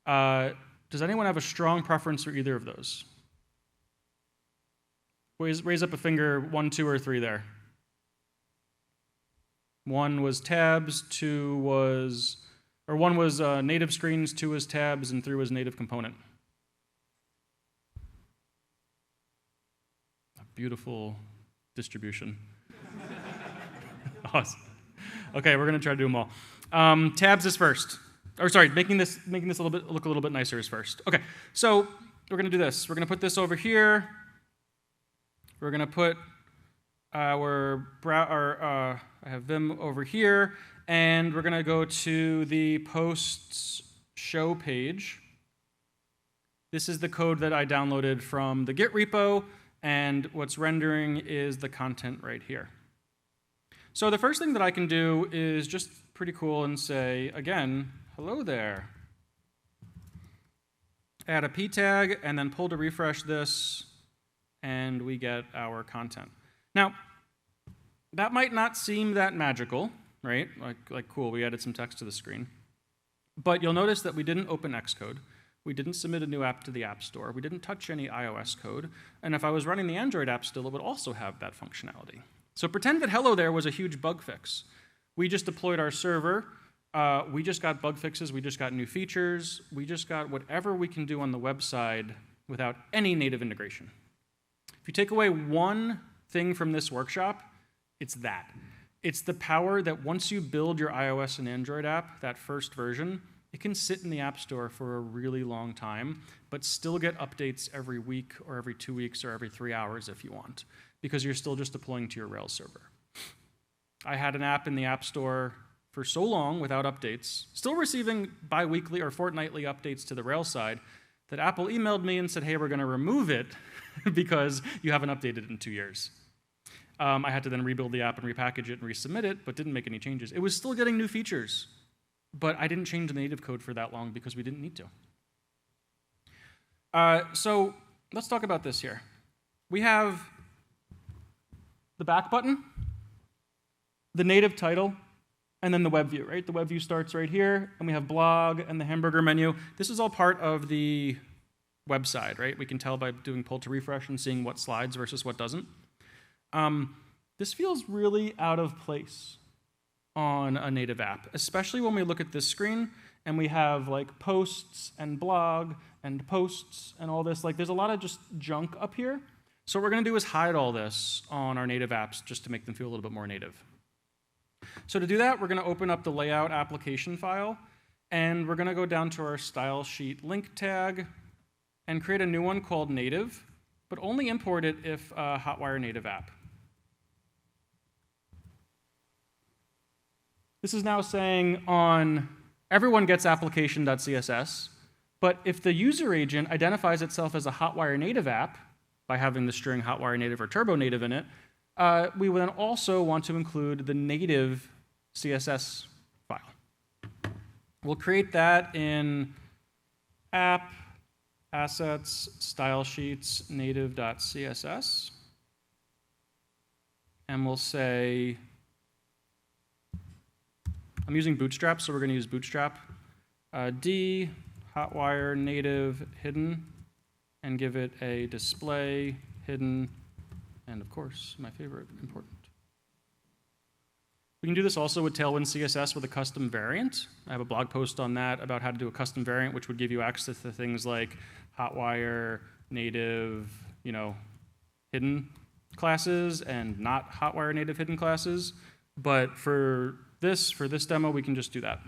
Does anyone have a strong preference for either of those? Raise up a finger, 1, 2, or 3 there. 1 was tabs, 2 was, or 1 was native screens, 2 was tabs, and 3 was native component. A beautiful distribution. Awesome. Okay, we're going to try to do them all. Tabs is first. Or sorry, making this look a little bit nicer is first. Okay, so we're going to do this. We're going to put this over here. We're going to put I have Vim over here, and we're going to go to the posts show page. This is the code that I downloaded from the Git repo, and what's rendering is the content right here. So the first thing that I can do is just pretty cool and say, again, hello there. Add a p tag, and then pull to refresh this, and we get our content. Now, that might not seem that magical, right? Like cool, we added some text to the screen. But you'll notice that we didn't open Xcode. We didn't submit a new app to the App Store. We didn't touch any iOS code. And if I was running the Android app still, it would also have that functionality. So pretend that hello there was a huge bug fix. We just deployed our server. We just got bug fixes. We just got new features. We just got whatever we can do on the website without any native integration. If you take away one thing from this workshop, it's that. It's the power that once you build your iOS and Android app, that first version, it can sit in the App Store for a really long time, but still get updates every week or every 2 weeks or every 3 hours if you want, because you're still just deploying to your Rails server. I had an app in the App Store for so long without updates, still receiving bi-weekly or fortnightly updates to the Rails side, that Apple emailed me and said, hey, we're going to remove it because you haven't updated it in 2 years. I had to then rebuild the app and repackage it and resubmit it, but didn't make any changes. It was still getting new features, but I didn't change the native code for that long because we didn't need to. So let's talk about this here. We have the back button, the native title, and then the web view, right? The web view starts right here, and we have blog and the hamburger menu. This is all part of the website, right? We can tell by doing pull to refresh and seeing what slides versus what doesn't. This feels really out of place on a native app, especially when we look at this screen and we have like posts and blog and posts and all this. Like there's a lot of just junk up here. So what we're going to do is hide all this on our native apps just to make them feel a little bit more native. So to do that, we're going to open up the layout application file, and we're going to go down to our style sheet link tag and create a new one called native, but only import it if Hotwire native app. This is now saying on everyone gets application.css, but if the user agent identifies itself as a Hotwire native app by having the string Hotwire native or turbo native in it, we will then also want to include the native CSS file. We'll create that in app, assets, style sheets, native.css, and we'll say I'm using Bootstrap, so we're going to use Bootstrap. D, Hotwire Native hidden, and give it a display hidden, and of course, my favorite, important. We can do this also with Tailwind CSS with a custom variant. I have a blog post on that about how to do a custom variant, which would give you access to things like Hotwire Native, hidden classes and not Hotwire Native hidden classes. But for this demo, we can just do that.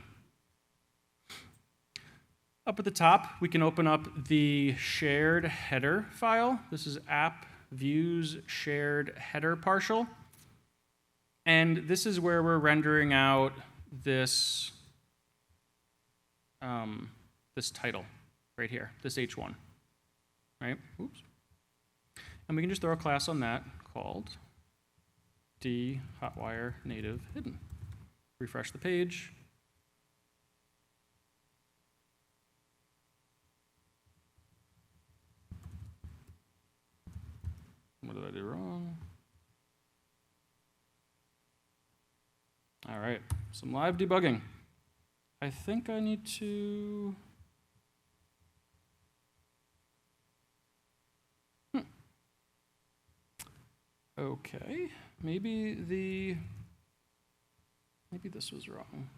Up at the top, we can open up the shared header file. This is app views shared header partial. And this is where we're rendering out this, this title right here, this H1, right? Oops. And we can just throw a class on that called D Hotwire Native hidden. Refresh the page. What did I do wrong? All right, some live debugging. I think I need to... Okay, maybe this was wrong.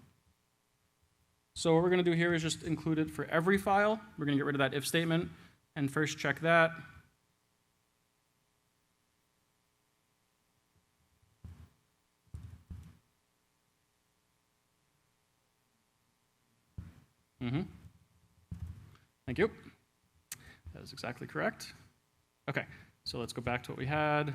So what we're going to do here is just include it for every file. We're going to get rid of that if statement and first check that. Thank you. That is exactly correct. Okay, so let's go back to what we had.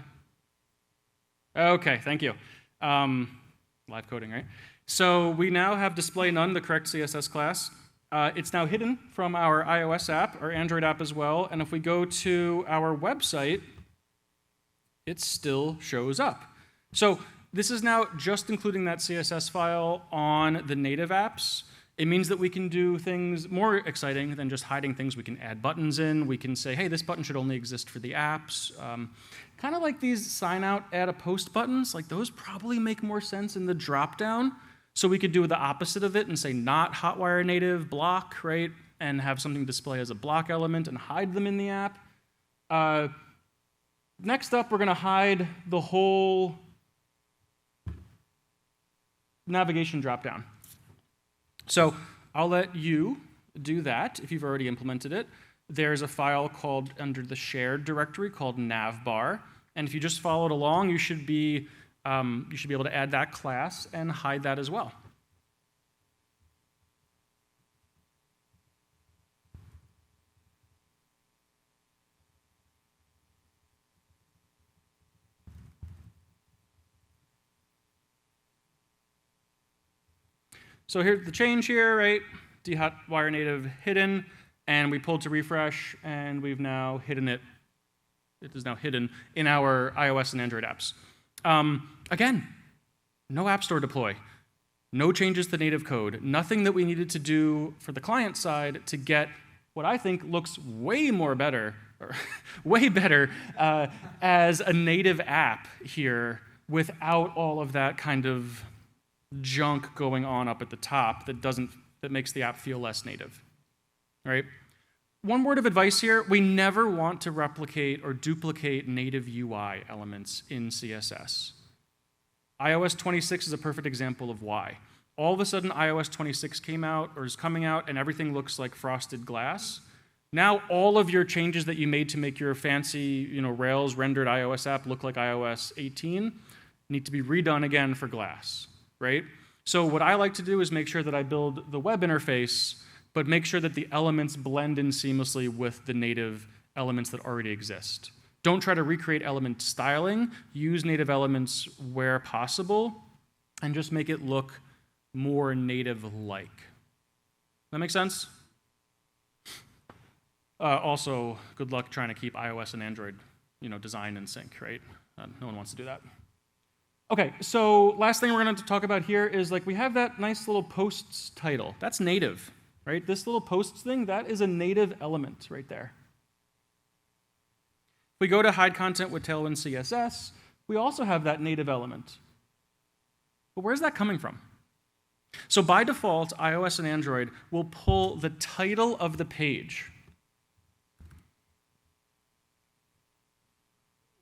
Okay, thank you. Live coding, right? So we now have display none, the correct CSS class. It's now hidden from our iOS app, our Android app as well, and if we go to our website, it still shows up. So this is now just including that CSS file on the native apps. It means that we can do things more exciting than just hiding things. We can add buttons in. We can say, hey, this button should only exist for the apps. Kind of like these sign out, add a post buttons. Like those probably make more sense in the dropdown. So we could do the opposite of it and say not Hotwire Native block, right? And have something display as a block element and hide them in the app. Next up, we're going to hide the whole navigation dropdown. So I'll let you do that if you've already implemented it. There's a file called under the shared directory called navbar, and if you just followed along, you should be able to add that class and hide that as well. So here's the change here, right? D Hotwire Native hidden, and we pulled to refresh, and we've now hidden it. It is now hidden in our iOS and Android apps. Again, no App Store deploy, no changes to native code, nothing that we needed to do for the client side to get what I think looks way better as a native app here without all of that kind of junk going on up at the top that makes the app feel less native, right? One word of advice here, we never want to replicate or duplicate native UI elements in CSS. iOS 26 is a perfect example of why. All of a sudden, iOS 26 came out or is coming out and everything looks like frosted glass. Now all of your changes that you made to make your fancy, Rails rendered iOS app look like iOS 18 need to be redone again for glass, right? So what I like to do is make sure that I build the web interface, but make sure that the elements blend in seamlessly with the native elements that already exist. Don't try to recreate element styling. Use native elements where possible, and just make it look more native-like. That make sense? Also, good luck trying to keep iOS and Android, design in sync, right? No one wants to do that. Okay, so last thing we're going to talk about here is we have that nice little posts title. That's native, right? This little posts thing, that is a native element right there. If we go to hide content with Tailwind CSS, we also have that native element. But where's that coming from? So by default, iOS and Android will pull the title of the page.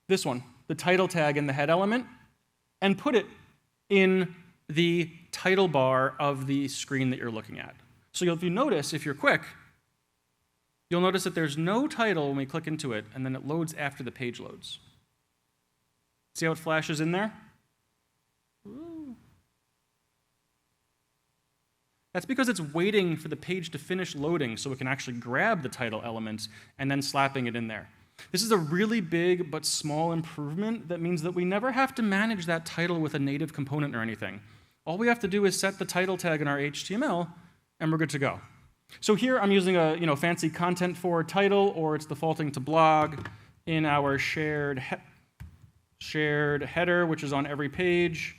This one, the title tag in the head element, and put it in the title bar of the screen that you're looking at. So if you notice, if you're quick, you'll notice that there's no title when we click into it, and then it loads after the page loads. See how it flashes in there? Ooh. That's because it's waiting for the page to finish loading so it can actually grab the title element and then slapping it in there. This is a really big but small improvement that means that we never have to manage that title with a native component or anything. All we have to do is set the title tag in our HTML, and we're good to go. So here I'm using a fancy content for title, or it's defaulting to blog in our shared header, which is on every page.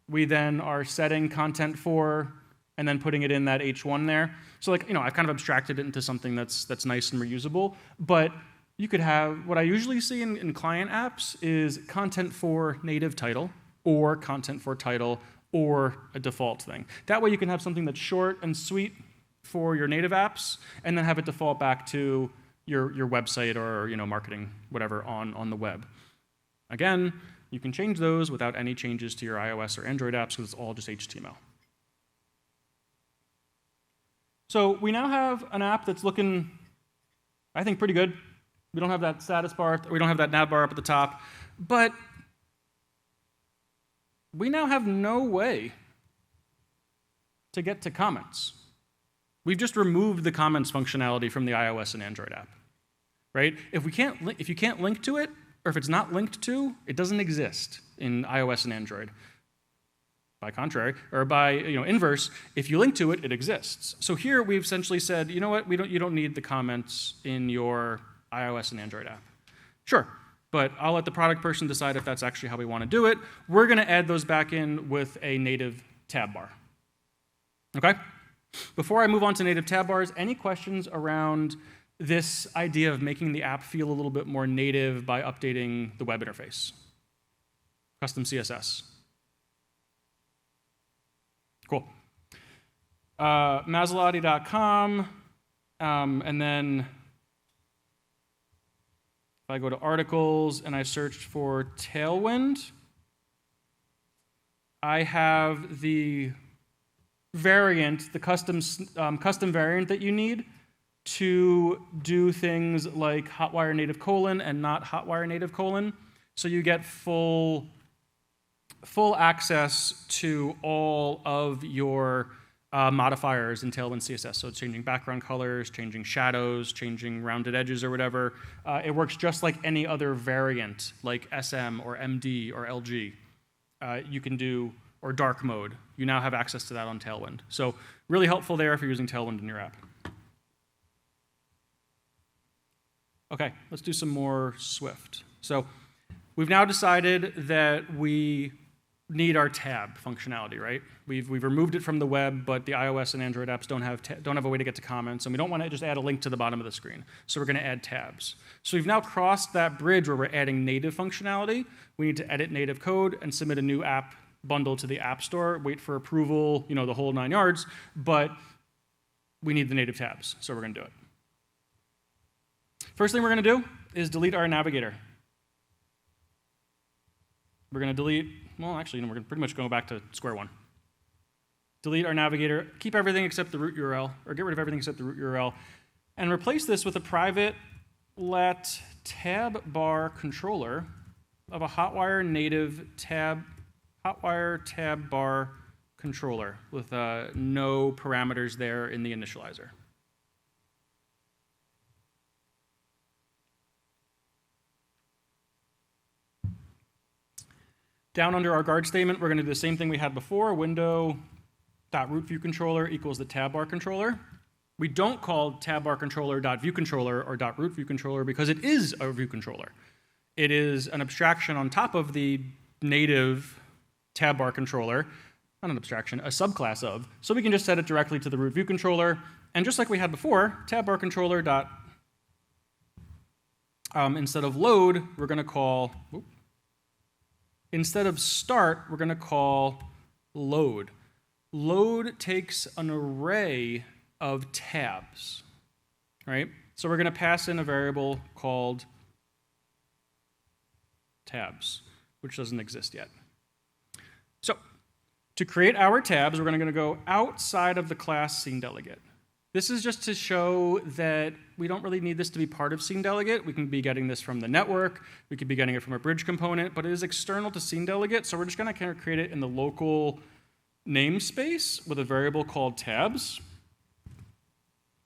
We then are setting content for, and then putting it in that H1 there. So I've kind of abstracted it into something that's nice and reusable. But you could have, what I usually see in client apps is content for native title, or content for title, or a default thing. That way you can have something that's short and sweet for your native apps, and then have it default back to your website or marketing, whatever, on the web. Again, you can change those without any changes to your iOS or Android apps because it's all just HTML. So we now have an app that's looking, I think, pretty good. We don't have that status bar, we don't have that nav bar up at the top, but we now have no way to get to comments. We've just removed the comments functionality from the iOS and Android app, right? If you can't link to it, or if it's not linked to, it doesn't exist in iOS and Android. By contrary, or by inverse, if you link to it, it exists. So here we've essentially said, you know what, you don't need the comments in your iOS and Android app. Sure, but I'll let the product person decide if that's actually how we want to do it. We're going to add those back in with a native tab bar. Okay? Before I move on to native tab bars, any questions around this idea of making the app feel a little bit more native by updating the web interface? Custom CSS. Cool. Masilotti.com, and then if I go to articles and I search for Tailwind, I have the variant, the custom variant that you need to do things like Hotwire Native : and not Hotwire Native : so you get full access to all of your modifiers in Tailwind CSS. So it's changing background colors, changing shadows, changing rounded edges or whatever. It works just like any other variant, like SM or MD or LG. You can do, or dark mode. You now have access to that on Tailwind. So really helpful there if you're using Tailwind in your app. Okay, let's do some more Swift. So we've now decided that we need our tab functionality, right? We've removed it from the web, but the iOS and Android apps don't have a way to get to comments, and we don't want to just add a link to the bottom of the screen. So we're going to add tabs. So we've now crossed that bridge where we're adding native functionality. We need to edit native code and submit a new app bundle to the App Store, wait for approval, the whole 9 yards, but we need the native tabs, so we're going to do it. First thing we're going to do is delete our navigator. We're going to delete, well, actually, we're going to pretty much go back to square one. Delete our navigator, keep everything except the root URL, or get rid of everything except the root URL, and replace this with a private let tab bar controller of a Hotwire native Hotwire tab bar controller with no parameters there in the initializer. Down under our guard statement, we're going to do the same thing we had before. Window.rootViewController equals the tab bar controller. We don't call tab bar controller.viewController or .rootViewController because it is a view controller. It is an abstraction on top of the native tab bar controller, not an abstraction, a subclass of. So we can just set it directly to the root view controller. And just like we had before, tab bar controller instead of load, we're going to call, instead of start, we're going to call load. load takes an array of tabs, right? So we're going to pass in a variable called tabs, which doesn't exist yet. So to create our tabs, we're going to go outside of the class SceneDelegate. This is just to show that we don't really need this to be part of SceneDelegate. We can be getting this from the network. We could be getting it from a bridge component, but it is external to SceneDelegate, so we're just going to kind of create it in the local namespace with a variable called tabs.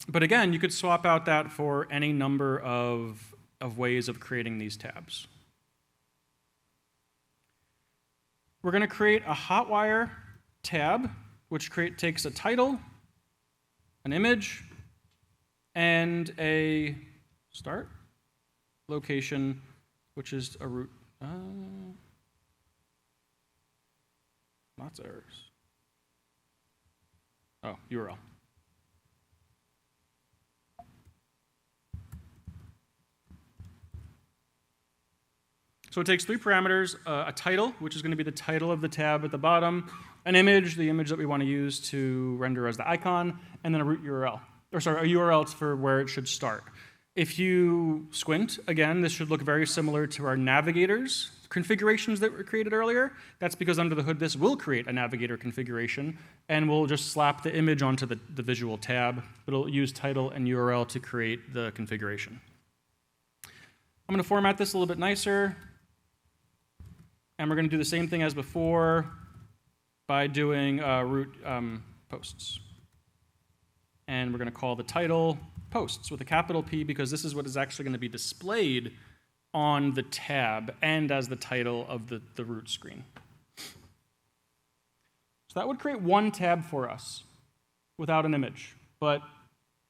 But again, you could swap out that for any number of ways of creating these tabs. We're going to create a Hotwire tab, which takes a title, an image, and a start location, which is a root. Lots of errors. Oh, URL. So it takes 3 parameters, a title, which is going to be the title of the tab at the bottom, an image, the image that we want to use to render as the icon, and then a root URL. Or sorry, a URL for where it should start. If you squint, again, this should look very similar to our navigators configurations that were created earlier. That's because under the hood, this will create a navigator configuration, and we'll just slap the image onto the visual tab. It'll use title and URL to create the configuration. I'm going to format this a little bit nicer. And we're going to do the same thing as before by doing root posts. And we're going to call the title posts with a capital P because this is what is actually going to be displayed on the tab and as the title of the root screen. So that would create one tab for us without an image. But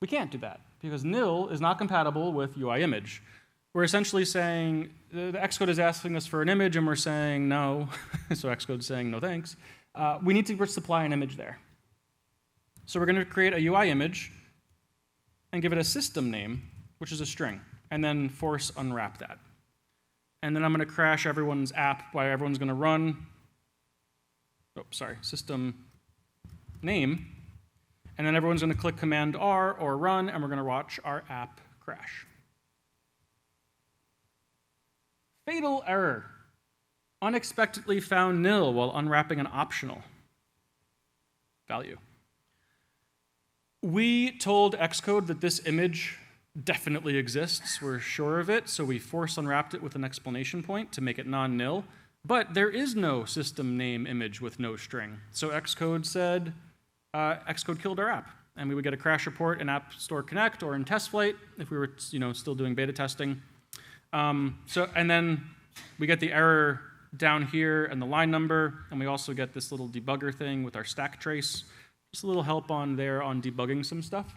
we can't do that because nil is not compatible with UI image. We're essentially saying, the Xcode is asking us for an image, and we're saying no. So Xcode is saying no thanks. We need to supply an image there. So we're going to create a UI image and give it a system name, which is a string, and then force unwrap that. And then I'm going to crash everyone's app while everyone's going to run. Oh, sorry, system name. And then everyone's going to click Command R or run, and we're going to watch our app crash. Fatal error. Unexpectedly found nil while unwrapping an optional value. We told Xcode that this image definitely exists. We're sure of it, so we force unwrapped it with an exclamation point to make it non-nil. But there is no system name image with no string. So Xcode said, Xcode killed our app. And we would get a crash report in App Store Connect or in test flight if we were still doing beta testing. And then we get the error down here and the line number, and we also get this little debugger thing with our stack trace. Just a little help on there on debugging some stuff.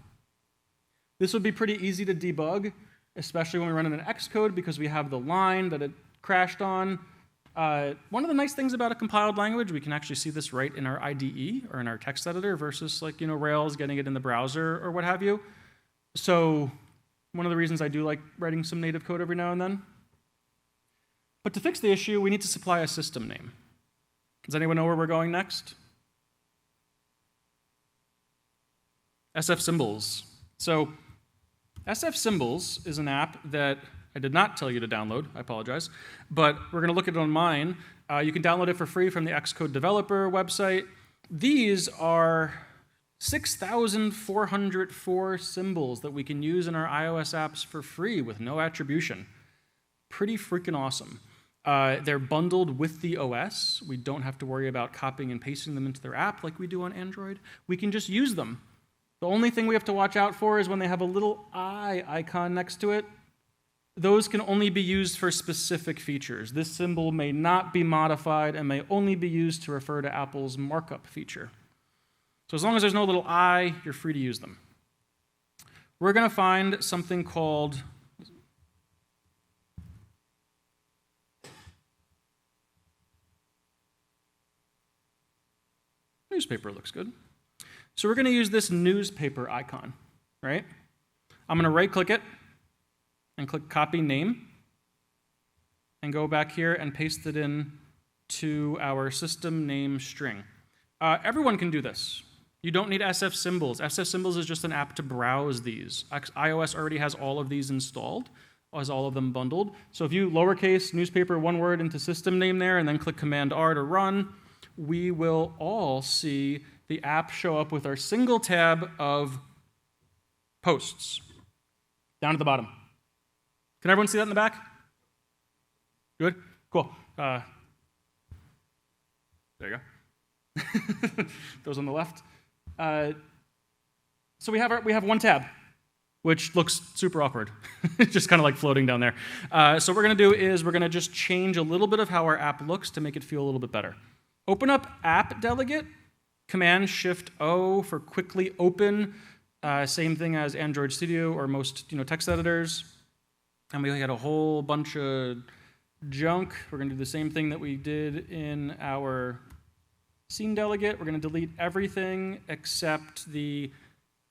This would be pretty easy to debug, especially when we run in an Xcode because we have the line that it crashed on. One of the nice things about a compiled language, we can actually see this right in our IDE or in our text editor versus Rails getting it in the browser or what have you. So one of the reasons I do like writing some native code every now and then. But to fix the issue, we need to supply a system name. Does anyone know where we're going next? SF Symbols. So SF Symbols is an app that I did not tell you to download. I apologize. But we're going to look at it on mine. You can download it for free from the Xcode developer website. These are 6,404 symbols that we can use in our iOS apps for free with no attribution. Pretty freaking awesome. They're bundled with the OS. We don't have to worry about copying and pasting them into their app like we do on Android. We can just use them. The only thing we have to watch out for is when they have a little eye icon next to it. Those can only be used for specific features. This symbol may not be modified and may only be used to refer to Apple's markup feature. So as long as there's no little I, you're free to use them. We're going to find something called newspaper. Looks good. So we're going to use this newspaper icon, right? I'm going to right-click it and click Copy Name and go back here and paste it in to our system name string. Everyone can do this. You don't need SF symbols. SF symbols is just an app to browse these. iOS already has all of these installed, has all of them bundled. So if you lowercase newspaper one word into system name there and then click Command R to run, we will all see the app show up with our single tab of posts down at the bottom. Can everyone see that in the back? Good? Cool. There you go. Those on the left. So we have one tab, which looks super awkward. It's just kind of like floating down there. So what we're going to do is we're going to just change a little bit of how our app looks to make it feel a little bit better. Open up App Delegate, Command-Shift-O for quickly open. Same thing as Android Studio or most text editors. And we got a whole bunch of junk. We're going to do the same thing that we did in our scene delegate. We're going to delete everything except the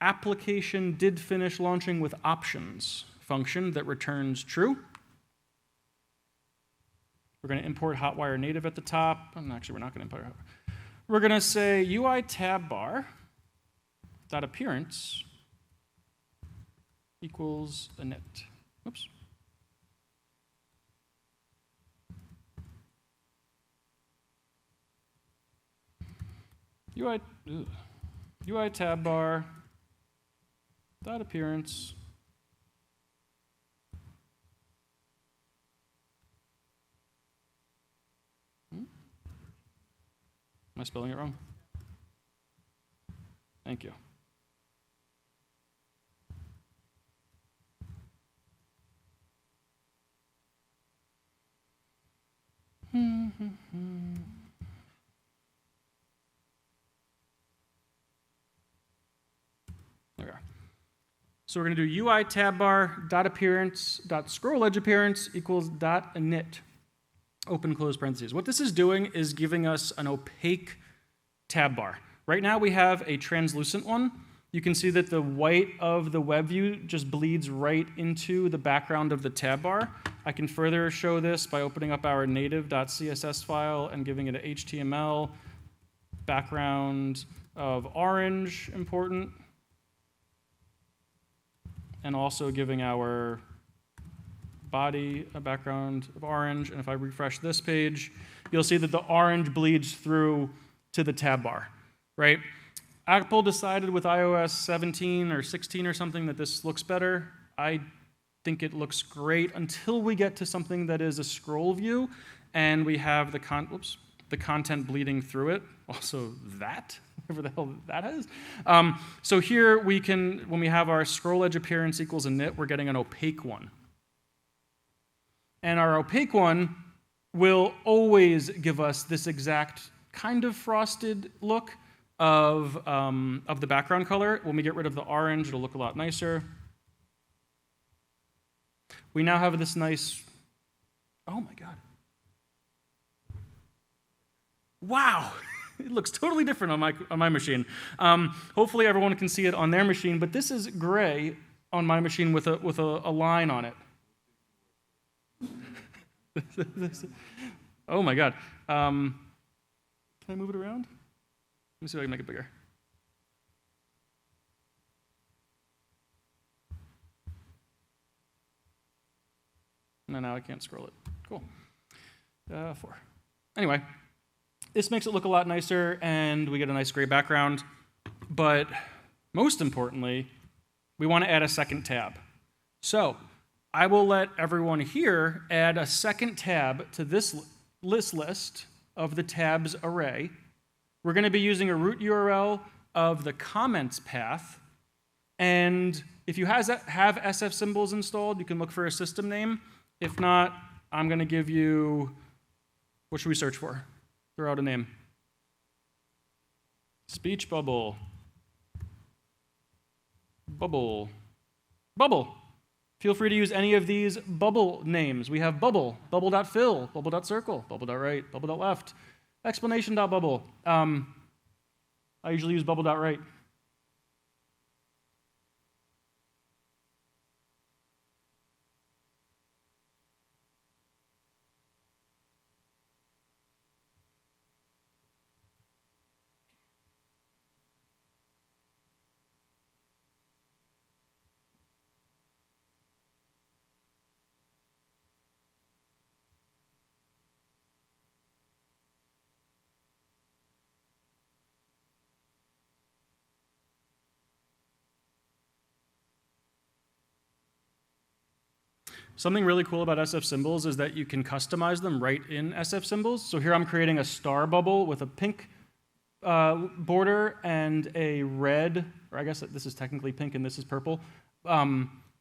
application did finish launching with options function that returns true. We're going to import Hotwire Native at the top. Actually, we're not going to import it. We're going to say UI tab bar dot appearance equals init. Oops. UI tab bar dot appearance Am I spelling it wrong? Thank you. There we are. So we're going to do UI tab bar dot appearance dot scroll edge appearance equals dot init. Open close parentheses. What this is doing is giving us an opaque tab bar. Right now we have a translucent one. You can see that the white of the web view just bleeds right into the background of the tab bar. I can further show this by opening up our native.css file and giving it an HTML background of orange, important, and also giving our body a background of orange. And if I refresh this page, you'll see that the orange bleeds through to the tab bar, right? Apple decided with iOS 17 or 16 or something that this looks better. I think it looks great until we get to something that is a scroll view and we have the content bleeding through it. Also that, whatever the hell that is. So here we can, when we have our scroll edge appearance equals init, we're getting an opaque one. And our opaque one will always give us this exact kind of frosted look of the background color. When we get rid of the orange, it'll look a lot nicer. We now have this nice, oh my God. Wow, it looks totally different on my machine. Hopefully everyone can see it on their machine, but this is gray on my machine with a line on it. Oh my God. Can I move it around? Let me see if I can make it bigger. No, now I can't scroll it. Cool. 4. Anyway, this makes it look a lot nicer, and we get a nice gray background. But most importantly, we want to add a second tab. So I will let everyone here add a second tab to this list of the tabs array. We're going to be using a root URL of the comments path. And if you have SF symbols installed, you can look for a system name. If not, I'm going to give you, what should we search for? Throw out a name. Speech bubble. Bubble. Bubble. Feel free to use any of these bubble names. We have bubble, bubble.fill, bubble.circle, bubble.right, bubble.left, explanation.bubble. I usually use bubble.right. Something really cool about SF symbols is that you can customize them right in SF symbols. So here I'm creating a star bubble with a pink border and a red, or I guess this is technically pink and this is purple,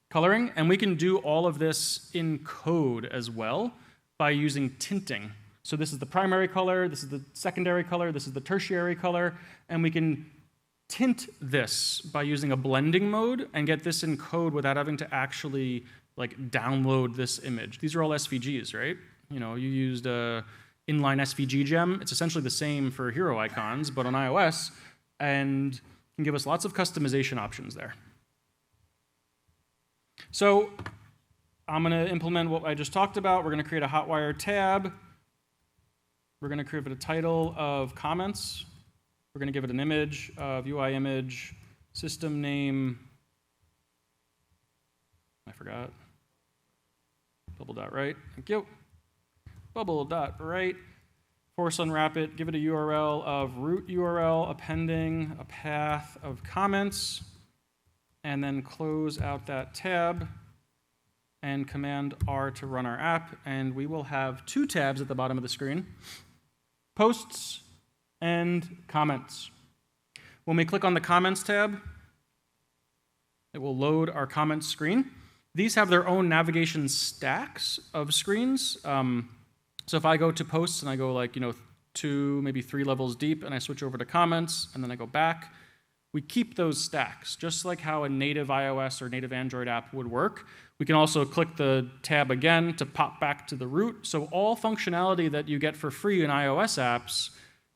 coloring. And we can do all of this in code as well by using tinting. So this is the primary color, this is the secondary color, this is the tertiary color, and we can tint this by using a blending mode and get this in code without having to actually like download this image. These are all SVGs, right? You know, you used a inline SVG gem. It's essentially the same for hero icons, but on iOS, and can give us lots of customization options there. So I'm going to implement what I just talked about. We're going to create a Hotwire tab. We're going to create a title of comments. We're going to give it an image of UI image, system name. I forgot. Bubble.right. Thank you. Bubble.right. Force unwrap it. Give it a URL of root URL, appending a path of comments, and then close out that tab and Command R to run our app, and we will have two tabs at the bottom of the screen: posts and comments. When we click on the comments tab, it will load our comments screen. These have their own navigation stacks of screens. So if I go to posts and I go like, 2, maybe 3 levels deep, and I switch over to comments, and then I go back, we keep those stacks, just like how a native iOS or native Android app would work. We can also click the tab again to pop back to the root. So all functionality that you get for free in iOS apps,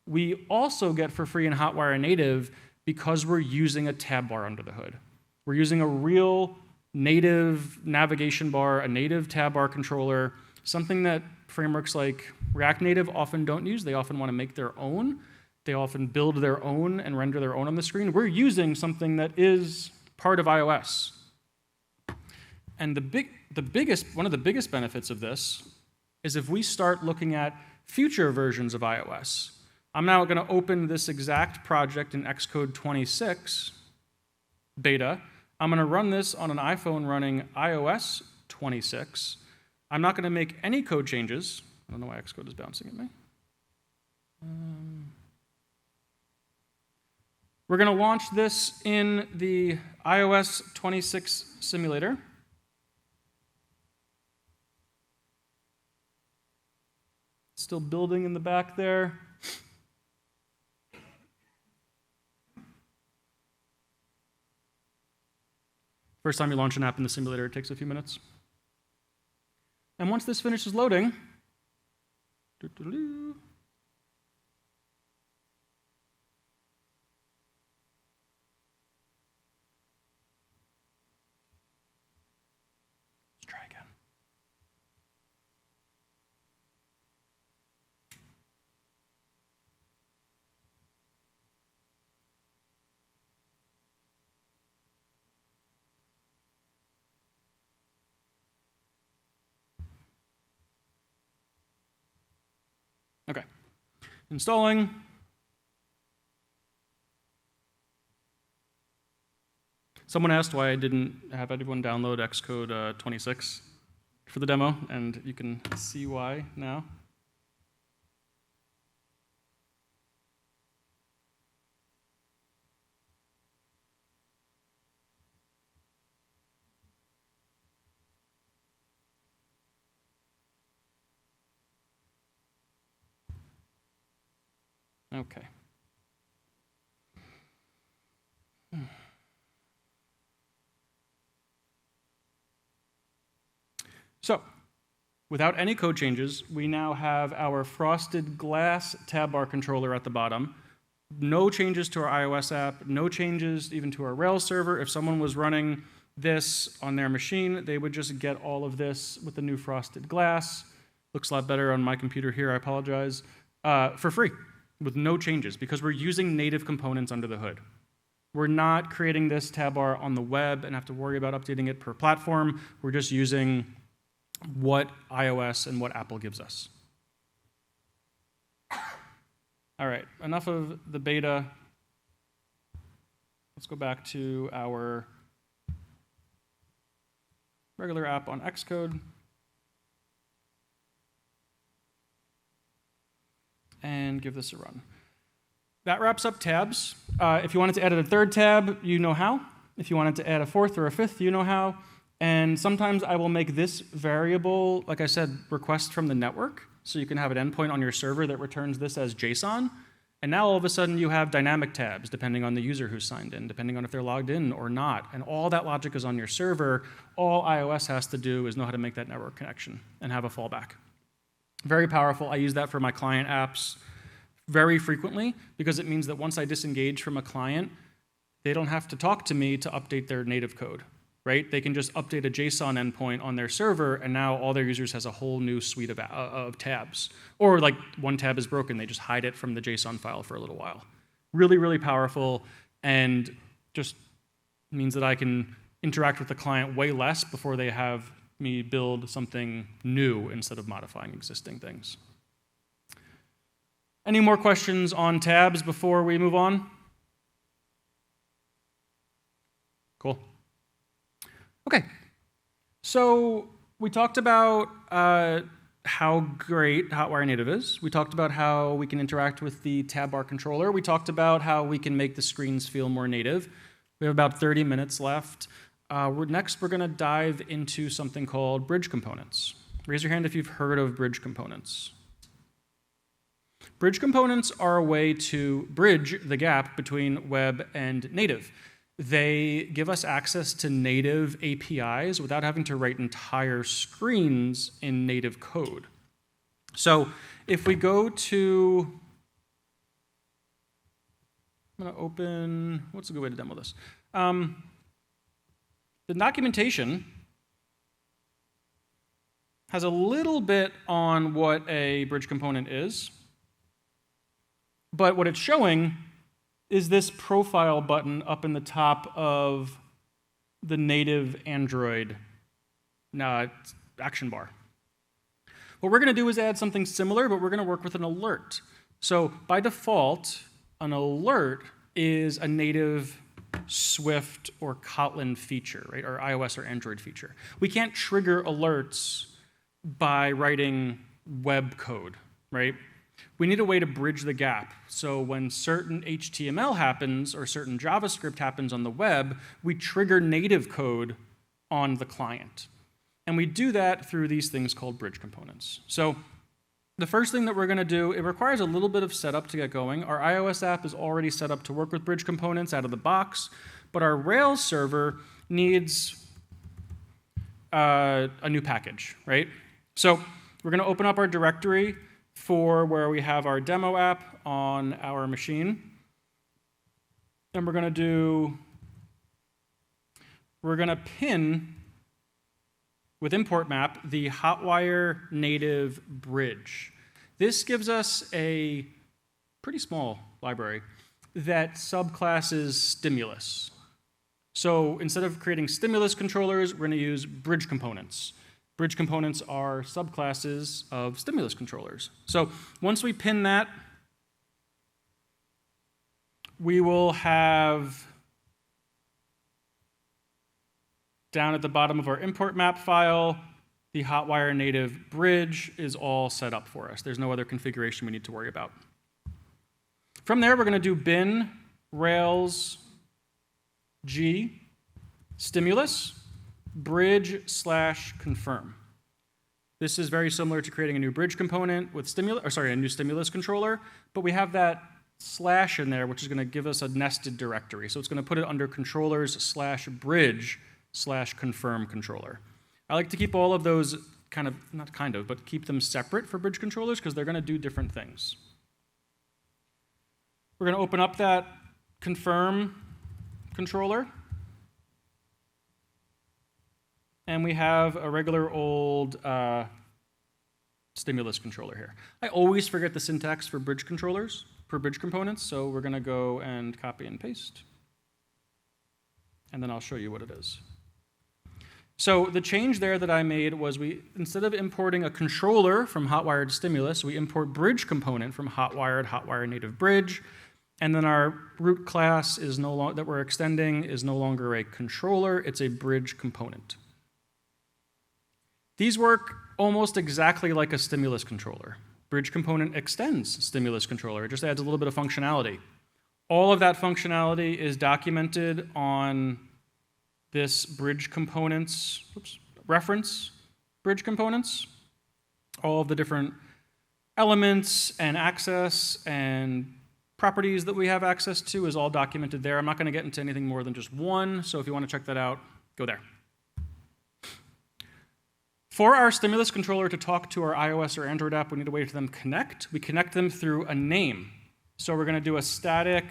we also get for free in Hotwire Native because we're using a tab bar under the hood. We're using a real native navigation bar, a native tab bar controller, something that frameworks like React Native often don't use. They often want to make their own. They often build their own and render their own on the screen. We're using something that is part of iOS. And one of the biggest benefits of this is if we start looking at future versions of iOS. I'm now going to open this exact project in Xcode 26 beta. I'm going to run this on an iPhone running iOS 26. I'm not going to make any code changes. I don't know why Xcode is bouncing at me. We're going to launch this in the iOS 26 simulator. Still building in the back there. First time you launch an app in the simulator, it takes a few minutes. And once this finishes loading, let's try again. Okay, installing. Someone asked why I didn't have everyone download Xcode 26 for the demo, and you can see why now. Okay. So, without any code changes, we now have our frosted glass tab bar controller at the bottom. No changes to our iOS app, no changes even to our Rails server. If someone was running this on their machine, they would just get all of this with the new frosted glass. Looks a lot better on my computer here, I apologize. For free, with no changes, because we're using native components under the hood. We're not creating this tab bar on the web and have to worry about updating it per platform. We're just using what iOS and what Apple gives us. All right, enough of the beta. Let's go back to our regular app on Xcode. And give this a run. That wraps up tabs. If you wanted to add a third tab, you know how. If you wanted to add a fourth or a fifth, you know how. And sometimes I will make this variable, like I said, request from the network. So you can have an endpoint on your server that returns this as JSON. And now all of a sudden you have dynamic tabs, depending on the user who's signed in, depending on if they're logged in or not. And all that logic is on your server. All iOS has to do is know how to make that network connection and have a fallback. Very powerful. I use that for my client apps very frequently because it means that once I disengage from a client, they don't have to talk to me to update their native code, right? They can just update a JSON endpoint on their server, and now all their users has a whole new suite of tabs. Or like one tab is broken, they just hide it from the JSON file for a little while. Really, really powerful, and just means that I can interact with the client way less before they have me build something new instead of modifying existing things. Any more questions on tabs before we move on? Cool. Okay, so we talked about how great Hotwire Native is. We talked about how we can interact with the tab bar controller. We talked about how we can make the screens feel more native. We have about 30 minutes left. Next, we're going to dive into something called bridge components. Raise your hand if you've heard of bridge components. Bridge components are a way to bridge the gap between web and native. They give us access to native APIs without having to write entire screens in native code. So if we go to, I'm going to open, what's a good way to demo this? The documentation has a little bit on what a bridge component is, but what it's showing is this profile button up in the top of the native Android action bar. What we're going to do is add something similar, but we're going to work with an alert. So by default, an alert is a native Swift or Kotlin feature, right, or iOS or Android feature. We can't trigger alerts by writing web code, right? We need a way to bridge the gap. So when certain HTML happens or certain JavaScript happens on the web, we trigger native code on the client. And we do that through these things called bridge components. So the first thing that we're going to do, it requires a little bit of setup to get going. Our iOS app is already set up to work with bridge components out of the box, but our Rails server needs a new package, right? So we're going to open up our directory for where we have our demo app on our machine. And we're going to pin with import map the Hotwire Native bridge. This gives us a pretty small library that subclasses stimulus. So instead of creating stimulus controllers, we're going to use bridge components. Bridge components are subclasses of stimulus controllers. So once we pin that, we will have down at the bottom of our import map file, the Hotwire Native bridge is all set up for us. There's no other configuration we need to worry about. From there, we're going to do bin rails g stimulus bridge/confirm. This is very similar to creating a new bridge component with a new stimulus controller, but we have that slash in there, which is going to give us a nested directory. So it's going to put it under controllers/bridge/confirm controller. I like to keep all of those but keep them separate for bridge controllers because they're going to do different things. We're going to open up that confirm controller. And we have a regular old stimulus controller here. I always forget the syntax for bridge controllers, for bridge components, so we're going to go and copy and paste. And then I'll show you what it is. So the change there that I made was instead of importing a controller from Hotwire to stimulus, we import bridge component from Hotwire to Hotwire Native bridge. And then our root class that we're extending is no longer a controller, it's a bridge component. These work almost exactly like a stimulus controller. Bridge component extends stimulus controller. It just adds a little bit of functionality. All of that functionality is documented on this bridge components, reference bridge components. All of the different elements and access and properties that we have access to is all documented there. I'm not going to get into anything more than just one, so if you want to check that out, go there. For our stimulus controller to talk to our iOS or Android app, we need a way to them connect. We connect them through a name. So we're going to do a static,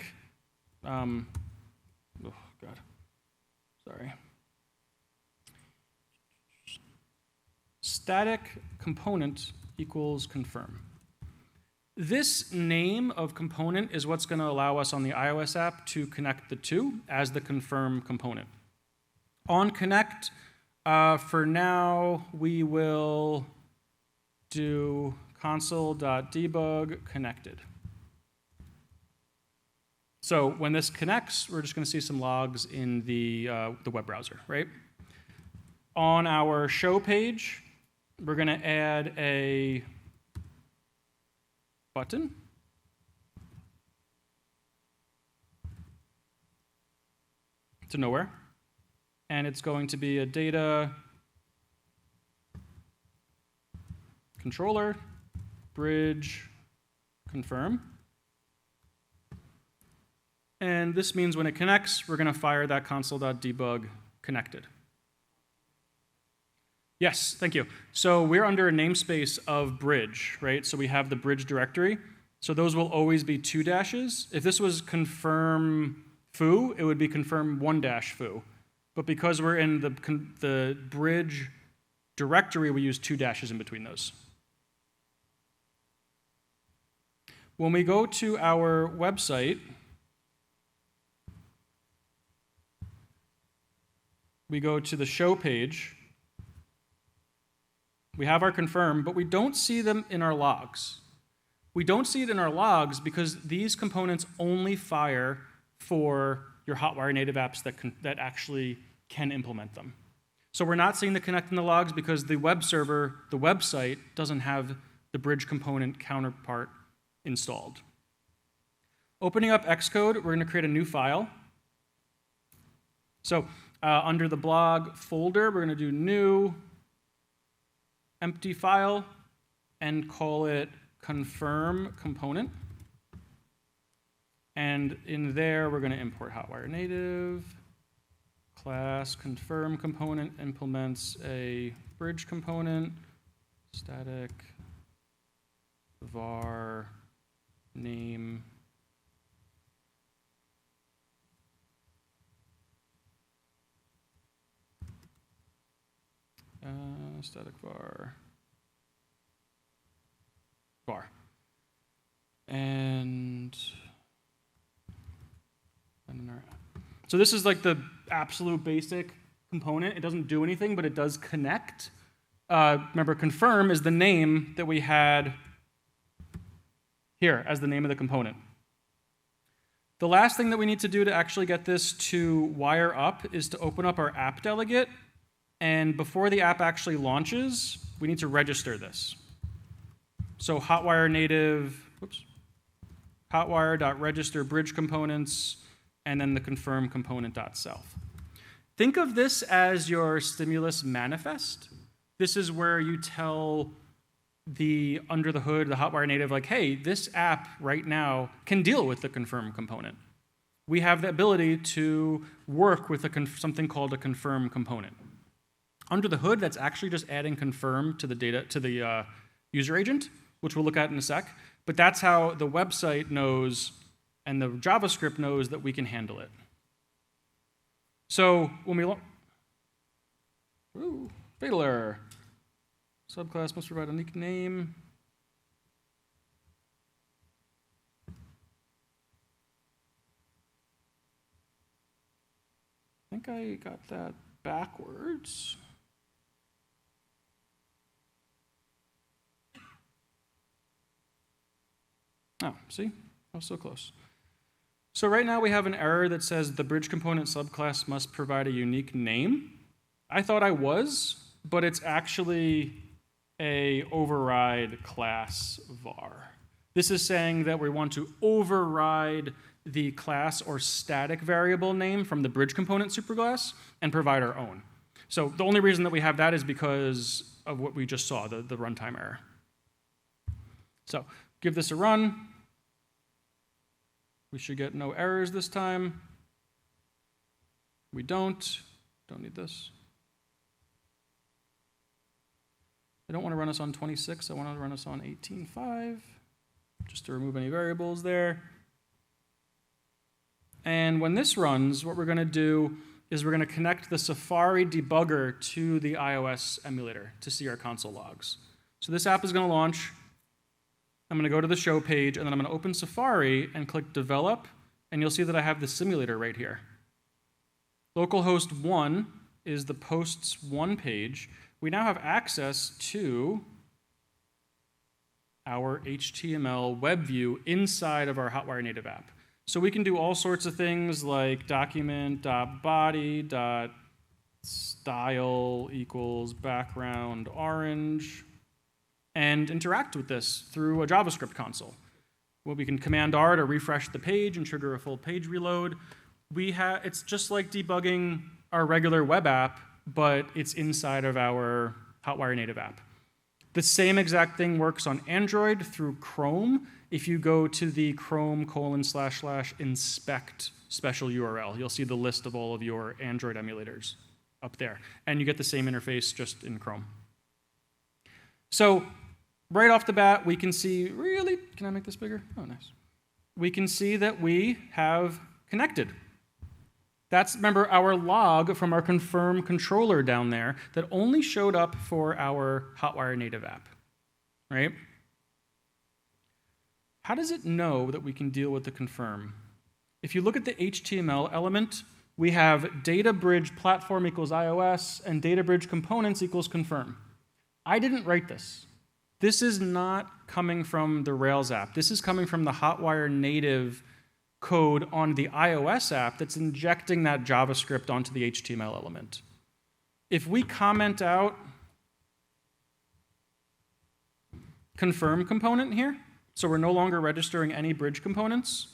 static component equals confirm. This name of component is what's going to allow us on the iOS app to connect the two as the confirm component. On connect, for now, we will do console.debug connected. So when this connects, we're just going to see some logs in the web browser, right? On our show page, we're going to add a button. To nowhere. And it's going to be a data controller, bridge, confirm. And this means when it connects, we're going to fire that console.debug connected. Yes, thank you. So we're under a namespace of bridge, right? So we have the bridge directory. So those will always be 2 dashes. If this was confirm foo, it would be confirm 1-foo. But because we're in the bridge directory, we use 2 dashes in between those. When we go to our website, we go to the show page. We have our confirm, but we don't see them in our logs. We don't see it in our logs because these components only fire for your Hotwire native apps that actually can implement them. So we're not seeing the connect in the logs because the web server, the website, doesn't have the bridge component counterpart installed. Opening up Xcode, we're going to create a new file. So under the blog folder, we're going to do new empty file and call it confirm component. And in there, we're going to import Hotwire native. Class confirm component implements a bridge component, static var name. Static var. And so this is like the absolute basic component. It doesn't do anything, but it does connect. Remember, confirm is the name that we had here as the name of the component. The last thing that we need to do to actually get this to wire up is to open up our app delegate. And before the app actually launches, we need to register this. So Hotwire native, Hotwire.register bridge components, and then the confirm component.self. Think of this as your stimulus manifest. This is where you tell the under the hood, the Hotwire native, like, hey, this app right now can deal with the confirm component. We have the ability to work with something called a confirm component. Under the hood, that's actually just adding confirm to the data to the user agent, which we'll look at in a sec. But that's how the website knows and the JavaScript knows that we can handle it. So when we fatal error. Subclass must provide a unique name. I think I got that backwards. Oh, see? I was so close. So right now we have an error that says the bridge component subclass must provide a unique name. I thought I was, but it's actually a override class var. This is saying that we want to override the class or static variable name from the bridge component superclass and provide our own. So the only reason that we have that is because of what we just saw, the runtime error. So give this a run. We should get no errors this time. We don't need this. I don't want to run us on 26, I want to run us on 18.5, just to remove any variables there. And when this runs, what we're going to do is we're going to connect the Safari debugger to the iOS emulator to see our console logs. So this app is going to launch. I'm going to go to the show page, and then I'm going to open Safari and click Develop, and you'll see that I have the simulator right here. Localhost 1 is the posts 1 page. We now have access to our HTML web view inside of our Hotwire Native app. So we can do all sorts of things like document.body.style equals background orange and interact with this through a JavaScript console. Well, we can Command R to refresh the page and trigger a full page reload. It's just like debugging our regular web app, but it's inside of our Hotwire Native app. The same exact thing works on Android through Chrome. If you go to the Chrome://inspect special URL, you'll see the list of all of your Android emulators up there. And you get the same interface just in Chrome. So right off the bat, we can see, can I make this bigger? Oh, nice. We can see that we have connected. That's, remember, our log from our confirm controller down there that only showed up for our Hotwire Native app, right? How does it know that we can deal with the confirm? If you look at the HTML element, we have data bridge platform equals iOS and data bridge components equals confirm. I didn't write this. This is not coming from the Rails app. This is coming from the Hotwire Native code on the iOS app that's injecting that JavaScript onto the HTML element. If we comment out confirm component here, so we're no longer registering any bridge components,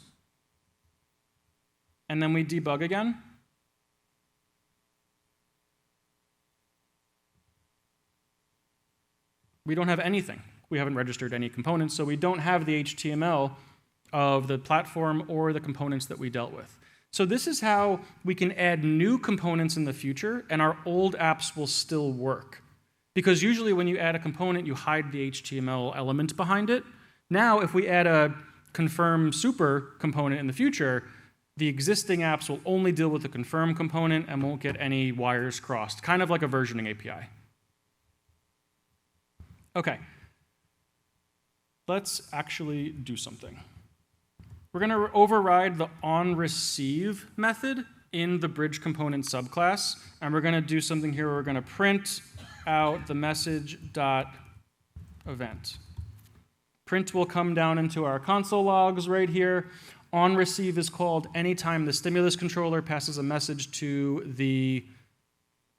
and then we debug again, we don't have anything. We haven't registered any components, so we don't have the HTML of the platform or the components that we dealt with. So this is how we can add new components in the future, and our old apps will still work. Because usually when you add a component, you hide the HTML element behind it. Now, if we add a confirm super component in the future, the existing apps will only deal with the confirm component and won't get any wires crossed, kind of like a versioning API. Okay. Let's actually do something. We're going to override the onReceive method in the bridge component subclass, and we're going to do something here. We're going to print out the message.event. Print will come down into our console logs right here. OnReceive is called anytime the stimulus controller passes a message to the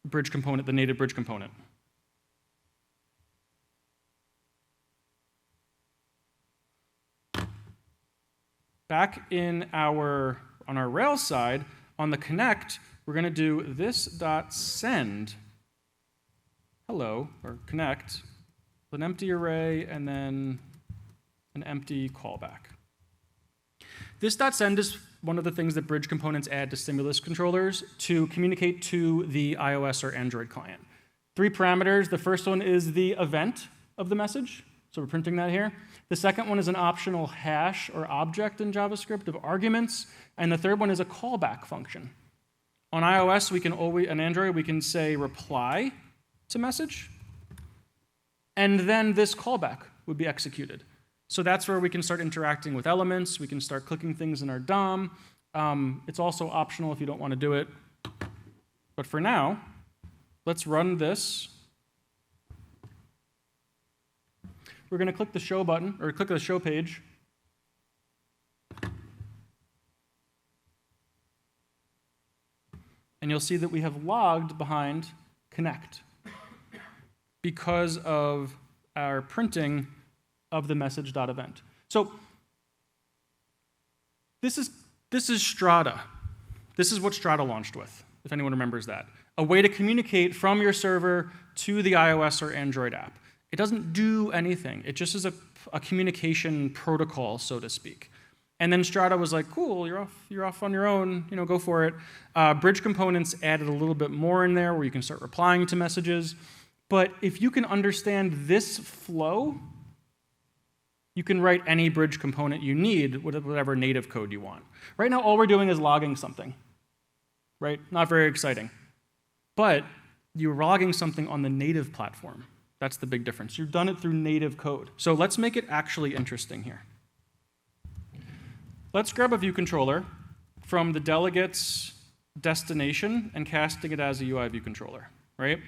bridge component, the native bridge component. Back on our Rails side, on the connect, we're going to do this.send hello, or connect, with an empty array, and then an empty callback. This.send is one of the things that bridge components add to stimulus controllers to communicate to the iOS or Android client. 3 parameters. The first one is the event of the message. So we're printing that here. The second one is an optional hash or object in JavaScript of arguments. And the third one is a callback function. On iOS, and Android, we can say reply to message. And then this callback would be executed. So that's where we can start interacting with elements. We can start clicking things in our DOM. It's also optional if you don't want to do it. But for now, let's run this. We're going to click the show button, or click the show page. And you'll see that we have logged behind connect. because of our printing of the message.event. So this is Strata. This is what Strata launched with, if anyone remembers that. A way to communicate from your server to the iOS or Android app. It doesn't do anything. It just is a communication protocol, so to speak. And then Strata was like, cool, you're off on your own, go for it. Bridge components added a little bit more in there where you can start replying to messages. But if you can understand this flow, you can write any bridge component you need with whatever native code you want. Right now, all we're doing is logging something, right? Not very exciting. But you're logging something on the native platform. That's the big difference. You've done it through native code. So let's make it actually interesting here. Let's grab a view controller from the delegate's destination and casting it as a UI view controller, right?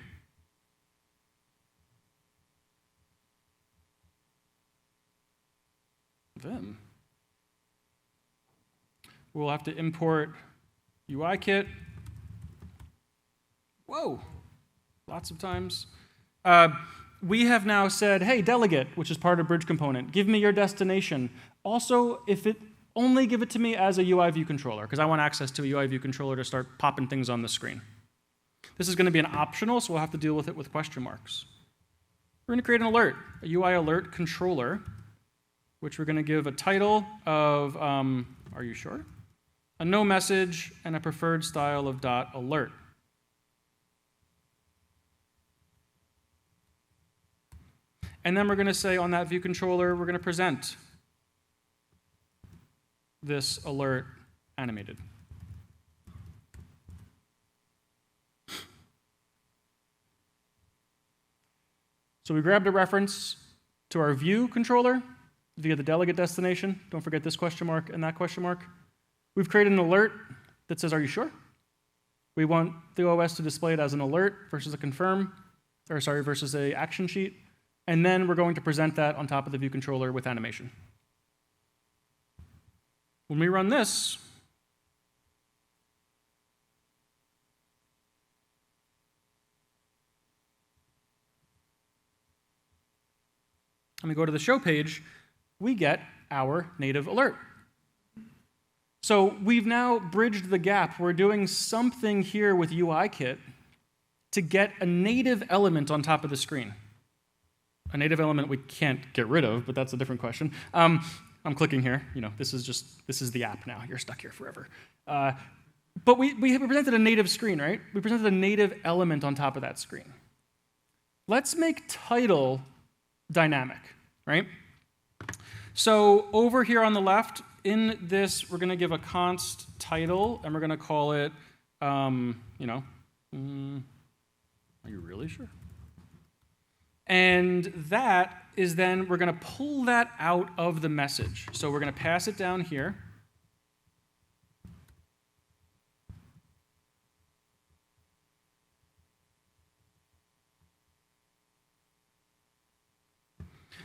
Then we'll have to import UIKit. Whoa, lots of times. We have now said, hey, delegate, which is part of bridge component, give me your destination. Also, only give it to me as a UI view controller, because I want access to a UI view controller to start popping things on the screen. This is going to be an optional, so we'll have to deal with it with question marks. We're going to create an alert, a UI alert controller, which we're going to give a title of, are you sure? A no message and a preferred style of .alert. And then we're going to say on that view controller, we're going to present this alert animated. So we grabbed a reference to our view controller via the delegate destination. Don't forget this question mark and that question mark. We've created an alert that says, are you sure? We want the OS to display it as an alert versus a confirm, versus a action sheet. And then we're going to present that on top of the view controller with animation. When we run this, and we go to the show page, we get our native alert. So we've now bridged the gap. We're doing something here with UIKit to get a native element on top of the screen. A native element we can't get rid of, but that's a different question. I'm clicking here. This is the app now. You're stuck here forever. But we presented a native screen, right? We presented a native element on top of that screen. Let's make title dynamic, right? So over here on the left, in this, we're going to give a const title, and we're going to call it, are you really sure? And that is then, we're going to pull that out of the message. So we're going to pass it down here.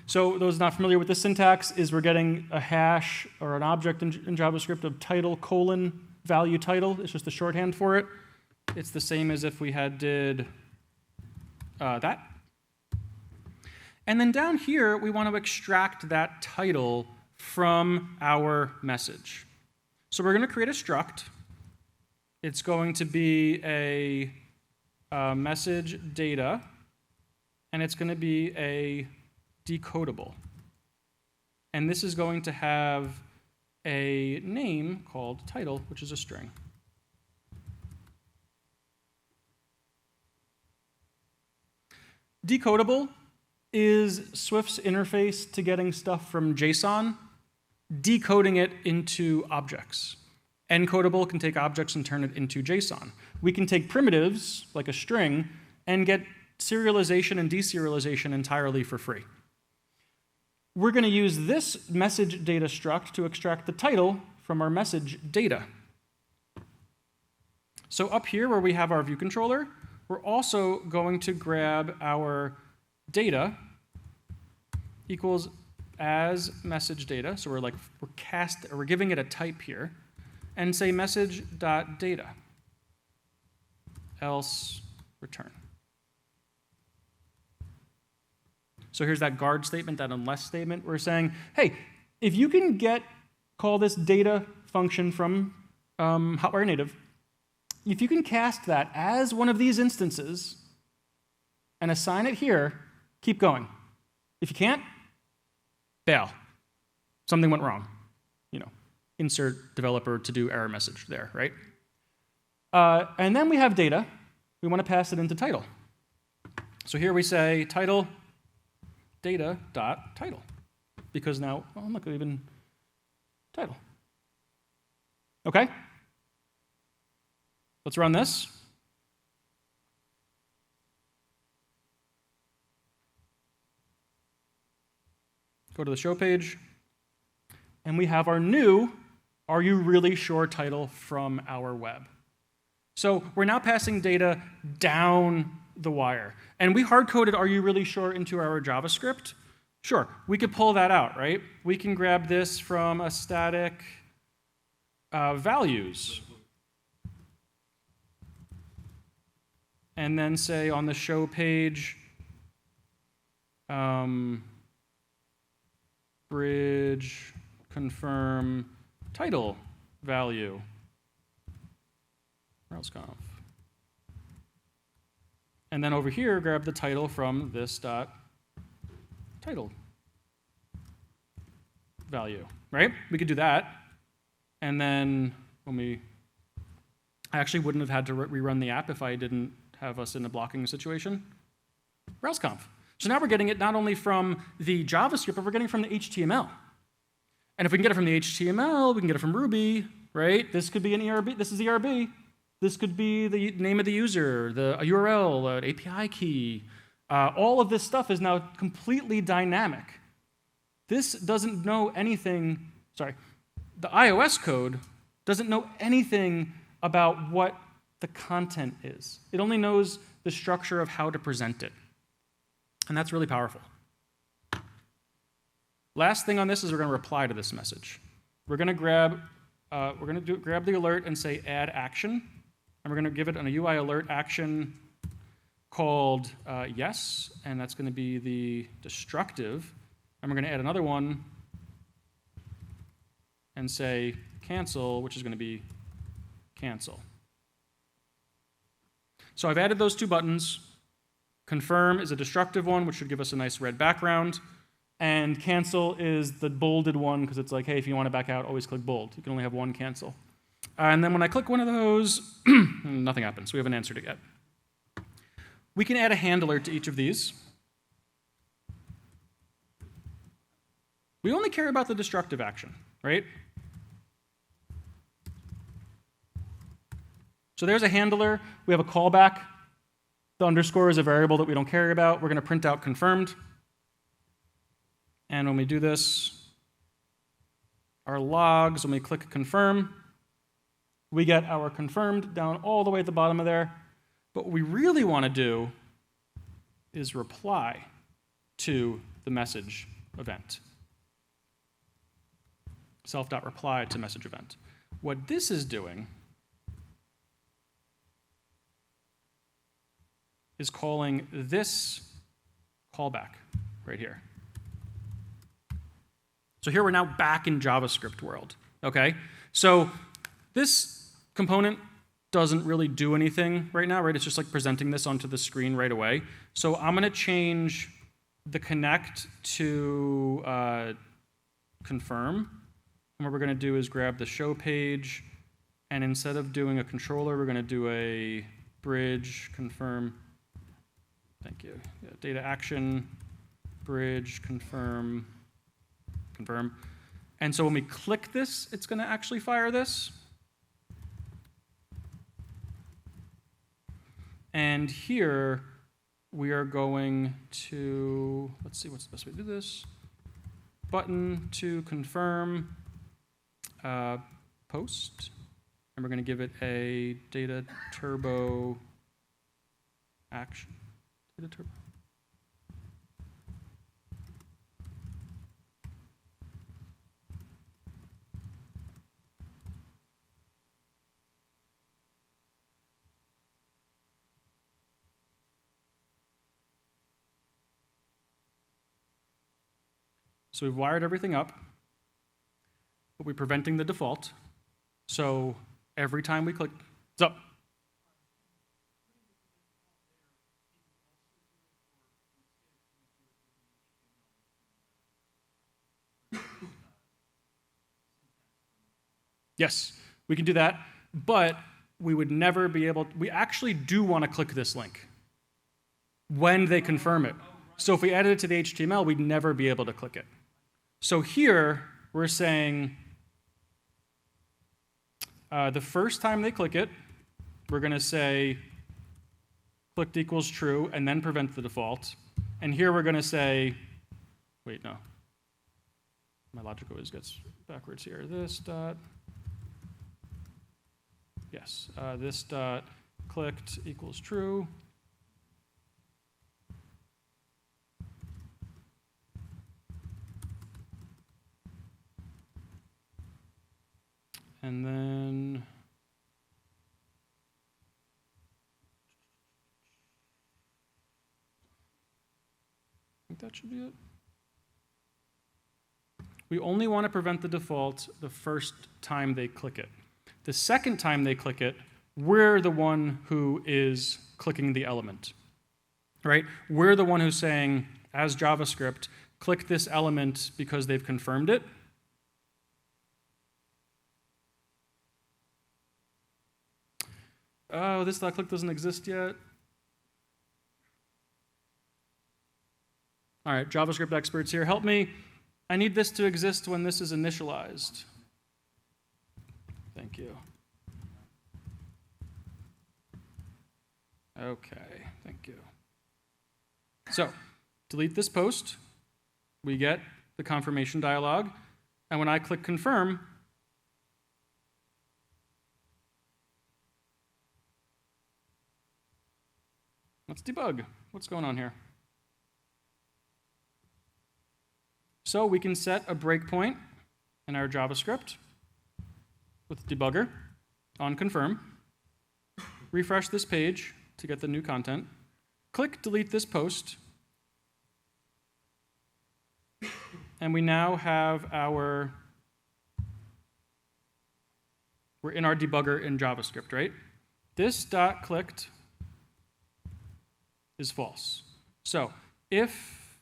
So those not familiar with the syntax is we're getting a hash or an object in JavaScript of title : value title. It's just the shorthand for it. It's the same as if we had did that. And then down here, we want to extract that title from our message. So we're going to create a struct. It's going to be a message data, and it's going to be a decodable. And this is going to have a name called title, which is a string. Decodable is Swift's interface to getting stuff from JSON, decoding it into objects. Encodable can take objects and turn it into JSON. We can take primitives, like a string, and get serialization and deserialization entirely for free. We're going to use this message data struct to extract the title from our message data. So up here where we have our view controller, we're also going to grab our data equals as message data. So we're giving it a type here, and say message.data, else return. So here's that guard statement, that unless statement. We're saying, hey, if you can call this data function from Hotwire Native, if you can cast that as one of these instances and assign it here, keep going. If you can't, bail. Something went wrong. Insert developer to do error message there, right? And then we have data. We want to pass it into title. So here we say title data.title. Because now, well, look, even title. Okay? Let's run this. Go to the show page. And we have our new "Are you really sure?" title from our web. So we're now passing data down the wire. And we hard-coded "Are you really sure?" into our JavaScript. Sure, we could pull that out, right? We can grab this from a static values. And then say on the show page, bridge confirm title value, RailsConf. And then over here, grab the title from this title value, right? We could do that. And then I actually wouldn't have had to rerun the app if I didn't have us in a blocking situation. RailsConf. So now we're getting it not only from the JavaScript, but we're getting it from the HTML. And if we can get it from the HTML, we can get it from Ruby, right? This could be an ERB. This is ERB. This could be the name of the user, a URL, an API key. All of this stuff is now completely dynamic. This doesn't know anything, the iOS code doesn't know anything about what the content is. It only knows the structure of how to present it. And that's really powerful. Last thing on this is we're going to reply to this message. We're going to grab the alert and say add action, and we're going to give it an UI alert action called yes, and that's going to be the destructive, and we're going to add another one and say cancel, which is going to be cancel. So I've added those two buttons. Confirm is a destructive one, which should give us a nice red background. And cancel is the bolded one, because it's like, hey, if you want to back out, always click bold. You can only have one cancel. And then when I click one of those, nothing happens. We have an answer to get. We can add a handler to each of these. We only care about the destructive action, right? So there's a handler. We have a callback. The underscore is a variable that we don't care about. We're going to print out confirmed. And when we do this, our logs, when we click confirm, we get our confirmed down all the way at the bottom of there. But what we really want to do is reply to the message event. Self.reply to message event. What this is doing is calling this callback right here. So here we're now back in JavaScript world, okay? So this component doesn't really do anything right now, right? It's just like presenting this onto the screen right away. So I'm gonna change the connect to confirm. And what we're gonna do is grab the show page, and instead of doing a controller, we're gonna do a bridge confirm. Thank you. Yeah, data action, bridge, confirm. And so when we click this, it's going to actually fire this. And here we are going to, let's see what's the best way to do this. Button to confirm post. And we're going to give it a data turbo action. Data turbo. So we've wired everything up, but we're preventing the default. So every time we click, it's up. Yes, we can do that, but we would never be able, we actually do want to click this link when they confirm it. So if we added it to the HTML, we'd never be able to click it. So here, we're saying the first time they click it, we're going to say clicked equals true, and then prevent the default. And here we're going to say, wait, no. My logic always gets backwards here. This dot, yes, this dot clicked equals true. And then I think that should be it. We only want to prevent the default the first time they click it. The second time they click it, we're the one who is clicking the element, right? We're the one who's saying, as JavaScript, click this element because they've confirmed it. Oh, this dot click doesn't exist yet. All right, JavaScript experts here, help me. I need this to exist when this is initialized. Thank you. Okay, thank you. So, delete this post. We get the confirmation dialog. And when I click confirm, let's debug. What's going on here? So we can set a breakpoint in our JavaScript with debugger on confirm. Refresh this page to get the new content. Click delete this post. And we now have we're in our debugger in JavaScript, right? This dot clicked is false. So if,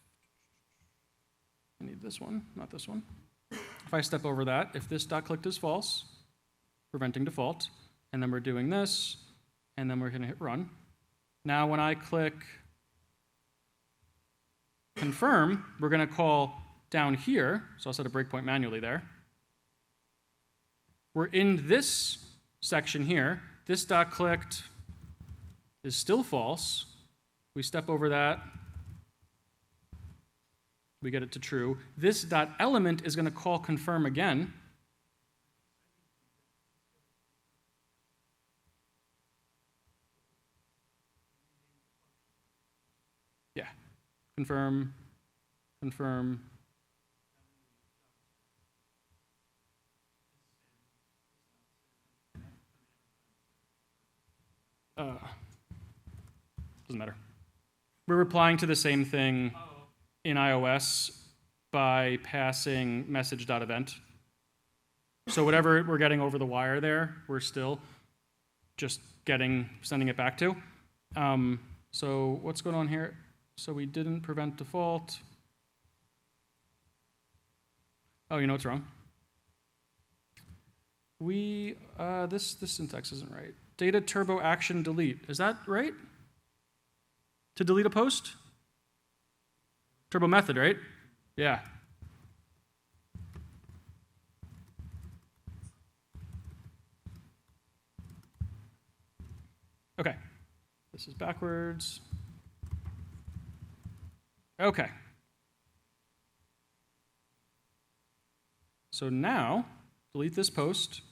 I need this one, not this one. If I step over that, if this dot clicked is false, preventing default, and then we're doing this, and then we're going to hit run. Now when I click confirm, we're going to call down here, so I'll set a breakpoint manually there. We're in this section here. This dot clicked is still false. We step over that. We get it to true. This dot element is going to call confirm again. Yeah. Confirm, confirm. Doesn't matter. We're replying to the same thing in iOS by passing message.event. So whatever we're getting over the wire there, we're still just sending it back to. So what's going on here? So we didn't prevent default. Oh, you know what's wrong? This syntax isn't right. Data turbo action delete. Is that right? To delete a post? Turbo method, right? Yeah. Okay. This is backwards. Okay. So now, delete this post.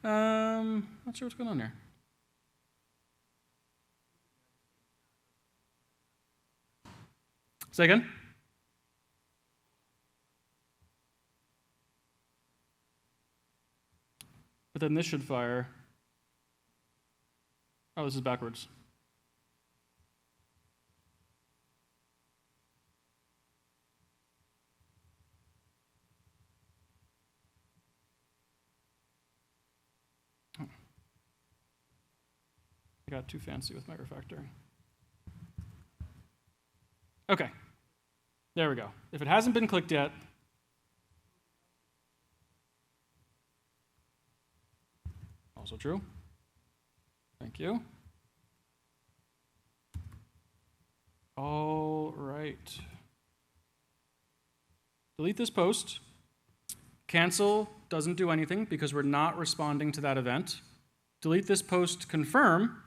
Not sure what's going on there. Say again? But then this should fire. Oh, this is backwards. I got too fancy with my refactoring. Okay, there we go. If it hasn't been clicked yet, also true. Thank you. All right. Delete this post. Cancel doesn't do anything because we're not responding to that event. Delete this post confirm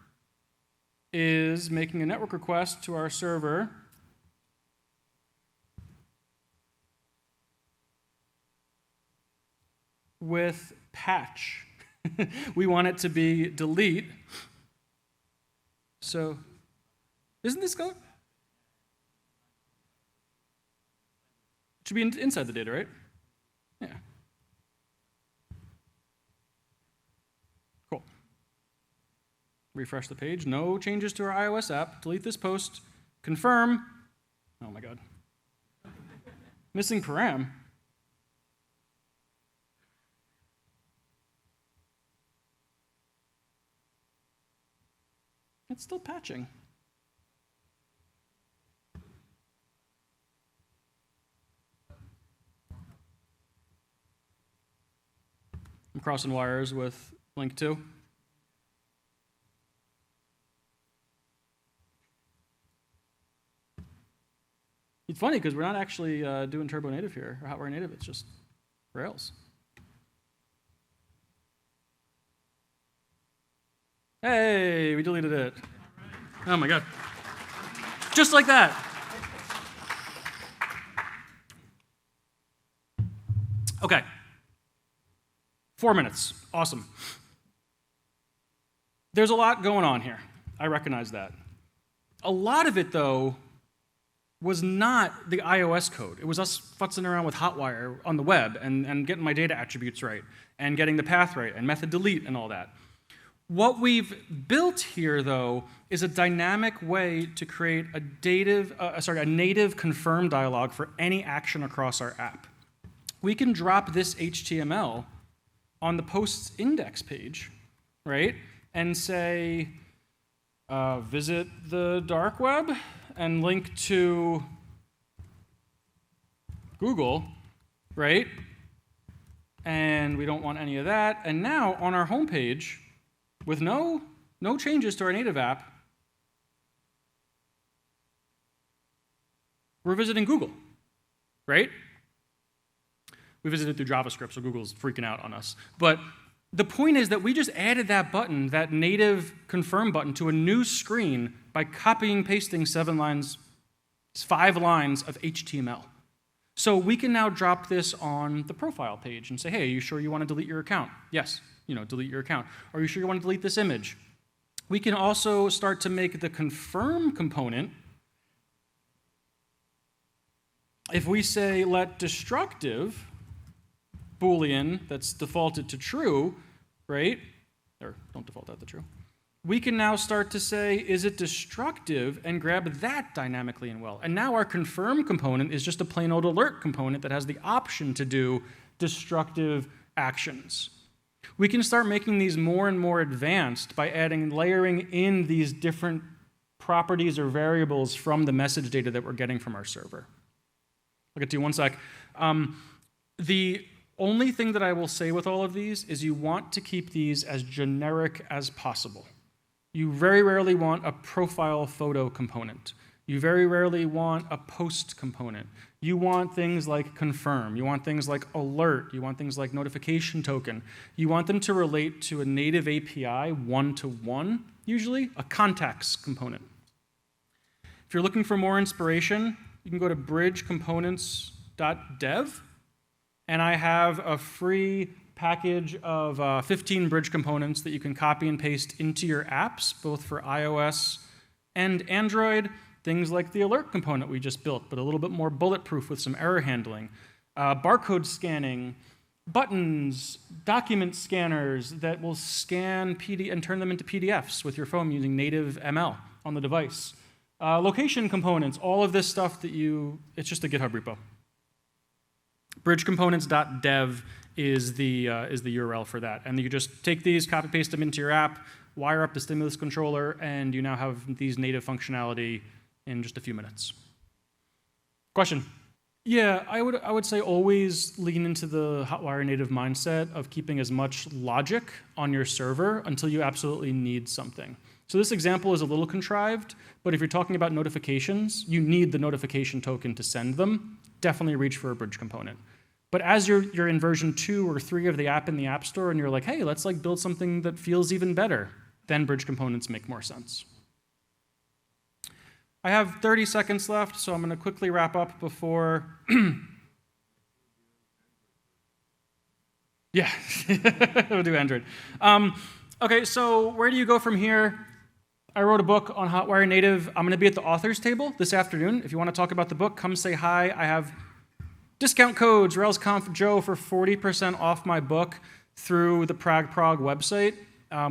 is making a network request to our server with patch. We want it to be delete. So, isn't this code? It should be inside the data, right? Yeah. Cool. Refresh the page. No changes to our iOS app. Delete this post. Confirm. Oh my God. Missing param. It's still patching. I'm crossing wires with link 2. It's funny because we're not actually doing Turbo Native here, or Hotwire Native, it's just Rails. Hey, we deleted it. Oh my God. Just like that. Okay. 4 minutes. Awesome. There's a lot going on here. I recognize that. A lot of it, though, was not the iOS code. It was us futzing around with Hotwire on the web and getting my data attributes right and getting the path right and method delete and all that. What we've built here, though, is a dynamic way to create a native confirm dialog for any action across our app. We can drop this HTML on the post's index page, right, and say, visit the dark web and link to Google, right? And we don't want any of that. And now on our home page, with no changes to our native app, we're visiting Google, right? We visited through JavaScript, so Google's freaking out on us. But the point is that we just added that button, that native confirm button, to a new screen by copying and pasting 5 lines of HTML. So we can now drop this on the profile page and say, hey, are you sure you want to delete your account? Yes. Delete your account. Are you sure you want to delete this image? We can also start to make the confirm component. If we say let destructive Boolean that's defaulted to true, right? Or don't default that to true. We can now start to say, is it destructive, and grab that dynamically and well. And now our confirm component is just a plain old alert component that has the option to do destructive actions. We can start making these more and more advanced by layering in these different properties or variables from the message data that we're getting from our server. I'll get to you one sec. The only thing that I will say with all of these is you want to keep these as generic as possible. You very rarely want a profile photo component. You very rarely want a post component. You want things like confirm. You want things like alert. You want things like notification token. You want them to relate to a native API one-to-one, usually, a contacts component. If you're looking for more inspiration, you can go to bridgecomponents.dev, and I have a free package of 15 bridge components that you can copy and paste into your apps, both for iOS and Android. Things like the alert component we just built, but a little bit more bulletproof with some error handling. Barcode scanning, buttons, document scanners that will scan and turn them into PDFs with your phone using native ML on the device. Location components, all of this stuff that it's just a GitHub repo. Bridgecomponents.dev is the URL for that. And you just take these, copy paste them into your app, wire up the stimulus controller, and you now have these native functionality in just a few minutes. Question? Yeah, I would say always lean into the Hotwire native mindset of keeping as much logic on your server until you absolutely need something. So this example is a little contrived, but if you're talking about notifications, you need the notification token to send them. Definitely reach for a bridge component. But as you're in version 2 or 3 of the app in the App Store and you're like, hey, let's like build something that feels even better, then bridge components make more sense. I have 30 seconds left, so I'm going to quickly wrap up before... Yeah, we'll do Android. Okay, so where do you go from here? I wrote a book on Hotwire Native. I'm going to be at the authors table this afternoon. If you want to talk about the book, come say hi. I have discount codes, RailsConf Joe for 40% off my book through the Prog website,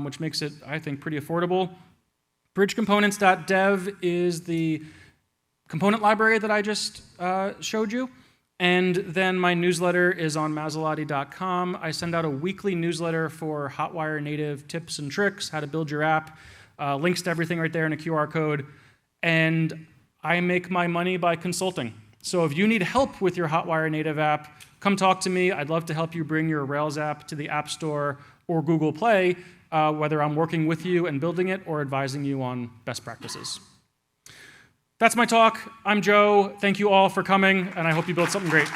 which makes it, I think, pretty affordable. Bridgecomponents.dev is the component library that I just showed you. And then my newsletter is on Masilotti.com. I send out a weekly newsletter for Hotwire Native tips and tricks, how to build your app, links to everything right there in a QR code. And I make my money by consulting. So if you need help with your Hotwire Native app, come talk to me. I'd love to help you bring your Rails app to the App Store or Google Play, whether I'm working with you and building it or advising you on best practices. That's my talk. I'm Joe. Thank you all for coming, and I hope you build something great.